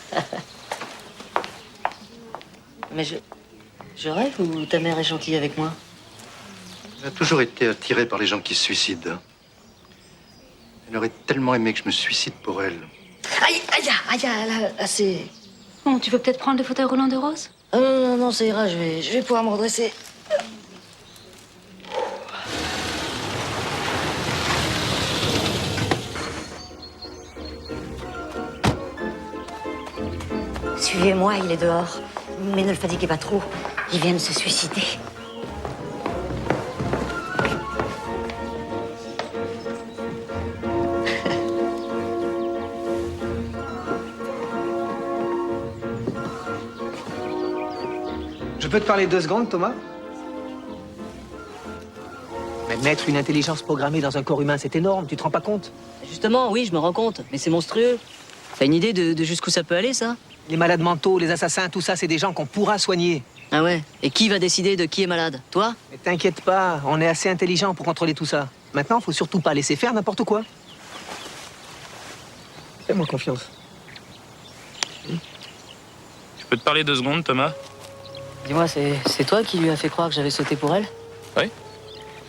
Mais je rêve ou ta mère est gentille avec moi? Elle a toujours été attirée par les gens qui se suicident. Elle aurait tellement aimé que je me suicide pour elle. Aïe, aïe, aïe, là, c'est... Bon, tu veux peut-être prendre le fauteuil roulant de Rose? Ah non, ça ira, je vais pouvoir me redresser. Suivez-moi, il est dehors. Mais ne le fatiguez pas trop. Il vient de se suicider. Je peux te parler 2 secondes, Thomas? Mais mettre une intelligence programmée dans un corps humain, c'est énorme, tu te rends pas compte? Justement, oui, je me rends compte, mais c'est monstrueux. T'as une idée de jusqu'où ça peut aller, ça? Les malades mentaux, les assassins, tout ça, c'est des gens qu'on pourra soigner. Ah ouais? Et qui va décider de qui est malade? Toi? Mais t'inquiète pas, on est assez intelligent pour contrôler tout ça. Maintenant, faut surtout pas laisser faire n'importe quoi. Fais-moi confiance. Je peux te parler 2 secondes, Thomas? Dis-moi, c'est toi qui lui as fait croire que j'avais sauté pour elle? Oui.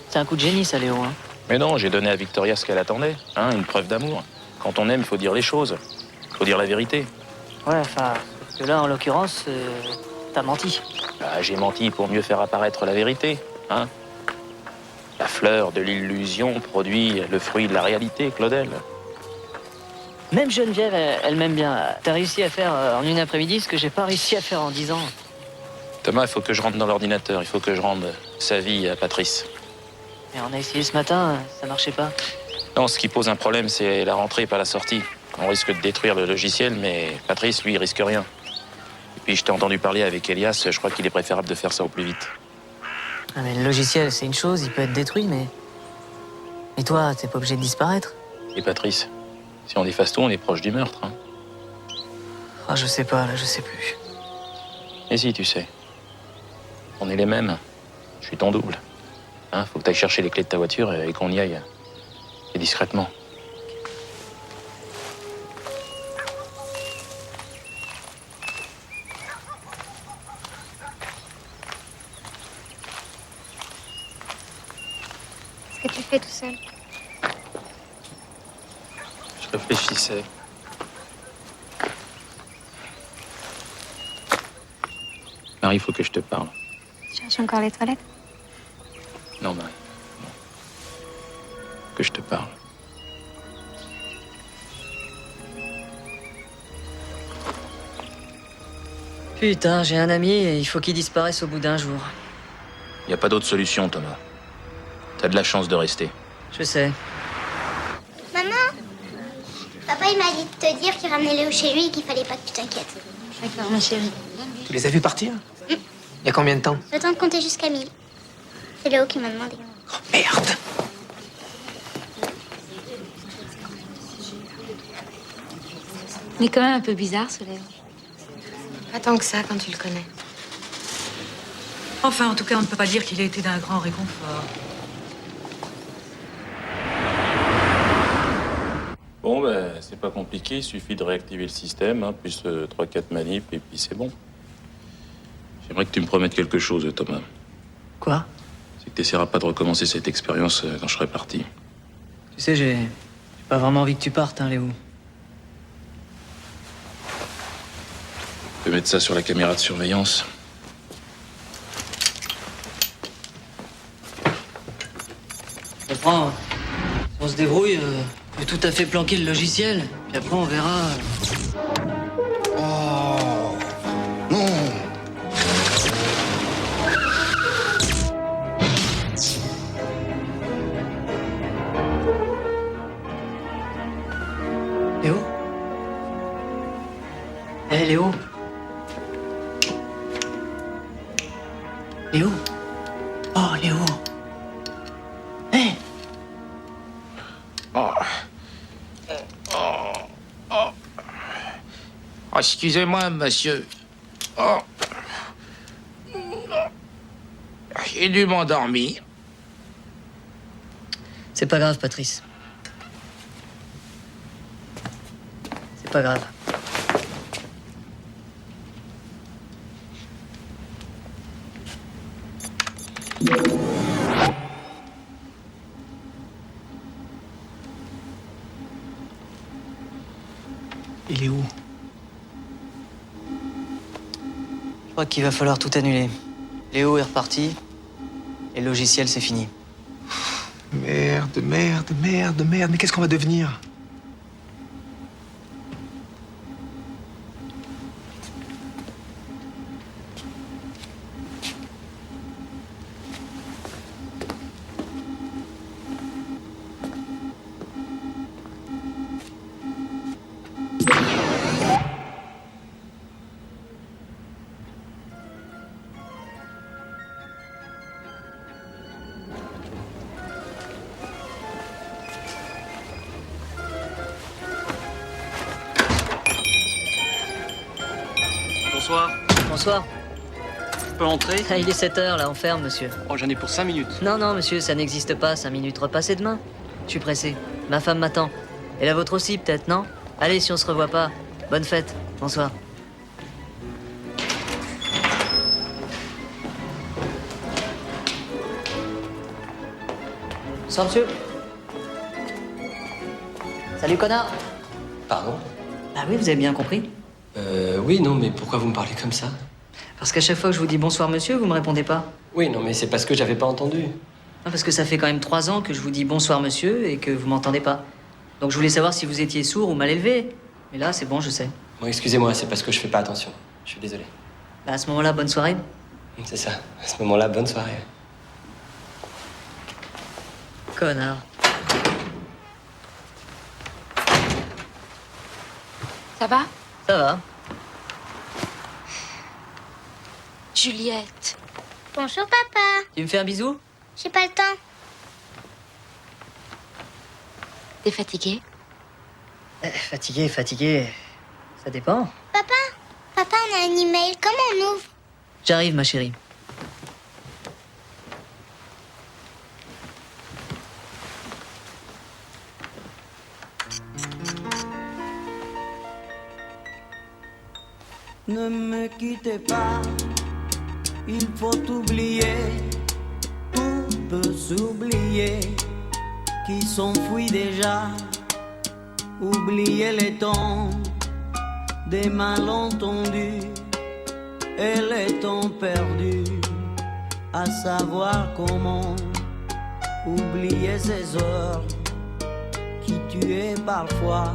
C'est un coup de génie, ça, Léo, hein? Mais non, j'ai donné à Victoria ce qu'elle attendait, hein, une preuve d'amour. Quand on aime, il faut dire les choses. Il faut dire la vérité. Ouais, enfin, parce que là, en l'occurrence, t'as menti. Bah, j'ai menti pour mieux faire apparaître la vérité, hein. La fleur de l'illusion produit le fruit de la réalité, Claudel. Même Geneviève, elle m'aime bien. T'as réussi à faire en une après-midi ce que j'ai pas réussi à faire en 10 ans. Thomas, il faut que je rentre dans l'ordinateur. Il faut que je rende sa vie à Patrice. Et on a essayé ce matin, ça marchait pas. Non, ce qui pose un problème, c'est la rentrée, pas la sortie. On risque de détruire le logiciel, mais Patrice, lui, il risque rien. Et puis, je t'ai entendu parler avec Elias, je crois qu'il est préférable de faire ça au plus vite. Ah, mais le logiciel, c'est une chose, il peut être détruit, mais... Et toi, t'es pas obligé de disparaître. Et Patrice, si on efface tout, on est proche du meurtre. Hein. Ah, je sais pas, là, je sais plus. Et si, tu sais. On est les mêmes. Je suis ton double. Hein, faut que t'ailles chercher les clés de ta voiture et qu'on y aille. Et discrètement. Qu'est-ce que tu fais tout seul? Je réfléchissais. Marie, il faut que je te parle. Tu cherches encore les toilettes? Non, Marie. Non. Que je te parle. Putain, j'ai un ami et il faut qu'il disparaisse au bout d'un jour. Y a pas d'autre solution, Thomas. T'as de la chance de rester. Je sais. Maman, papa il m'a dit de te dire qu'il ramenait Léo chez lui et qu'il fallait pas que tu t'inquiètes. D'accord, ma chérie. Tu les as vus partir? Il y a combien de temps? Le temps de compter jusqu'à 1000. C'est Léo qui m'a demandé. Oh, merde! Il est quand même un peu bizarre, ce Léo. Pas tant que ça quand tu le connais. Enfin, en tout cas, on ne peut pas dire qu'il ait été d'un grand réconfort. Bon, ben, c'est pas compliqué. Il suffit de réactiver le système, hein, plus 3-4 manips, et puis c'est bon. J'aimerais que tu me promettes quelque chose, Thomas. Quoi? C'est que t'essaieras pas de recommencer cette expérience quand je serai parti. Tu sais, j'ai pas vraiment envie que tu partes, hein, Léo. Je vais mettre ça sur la caméra de surveillance. Je comprends. Si on se débrouille, on peut tout à fait planquer le logiciel. Puis après, on verra. Oh non. Léo? Hé, Léo? Léo? Oh, Léo! Hé! Oh. Oh, excusez-moi, monsieur. Oh. J'ai dû m'endormir. C'est pas grave, Patrice. C'est pas grave. Il est où? Je crois qu'il va falloir tout annuler. Léo est reparti, et le logiciel, c'est fini. Merde, merde, merde, merde. Mais qu'est-ce qu'on va devenir? Bonsoir. Bonsoir. Je peux entrer? Ah, il est 7h, là, on ferme, monsieur. Oh, j'en ai pour 5 minutes. Non, non, monsieur, ça n'existe pas. 5 minutes repassées demain. Je suis pressé. Ma femme m'attend. Et la vôtre aussi, peut-être, non? Allez, si on se revoit pas. Bonne fête. Bonsoir. Bonsoir, monsieur. Salut, connard. Pardon? Ah oui, vous avez bien compris. Oui, non, mais pourquoi vous me parlez comme ça? Parce qu'à chaque fois que je vous dis bonsoir, monsieur, vous me répondez pas. Oui, non, mais c'est parce que j'avais pas entendu. Non, parce que ça fait quand même 3 ans que je vous dis bonsoir, monsieur, et que vous m'entendez pas. Donc je voulais savoir si vous étiez sourd ou mal élevé. Mais là, c'est bon, je sais. Bon, excusez-moi, c'est parce que je fais pas attention. Je suis désolé. Bah, à ce moment-là, bonne soirée. C'est ça. À ce moment-là, bonne soirée. Connard. Ça va? Ça va. Juliette. Bonjour, papa. Tu me fais un bisou? J'ai pas le temps. T'es fatiguée? Fatigué. Ça dépend. Papa, on a un email. Comment on ouvre? J'arrive, ma chérie. Ne me quittez pas, il faut oublier, tout peut s'oublier, qui s'enfuit déjà, oublier les temps des malentendus et les temps perdus, à savoir comment oublier ces heures qui tuaient parfois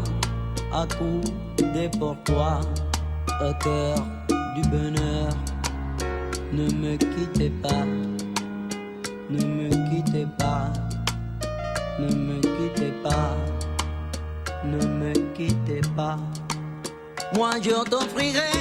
à coups de pour-toi. Au cœur du bonheur, ne me quittez pas, ne me quittez pas, ne me quittez pas, ne me quittez pas. Moi je t'offrirai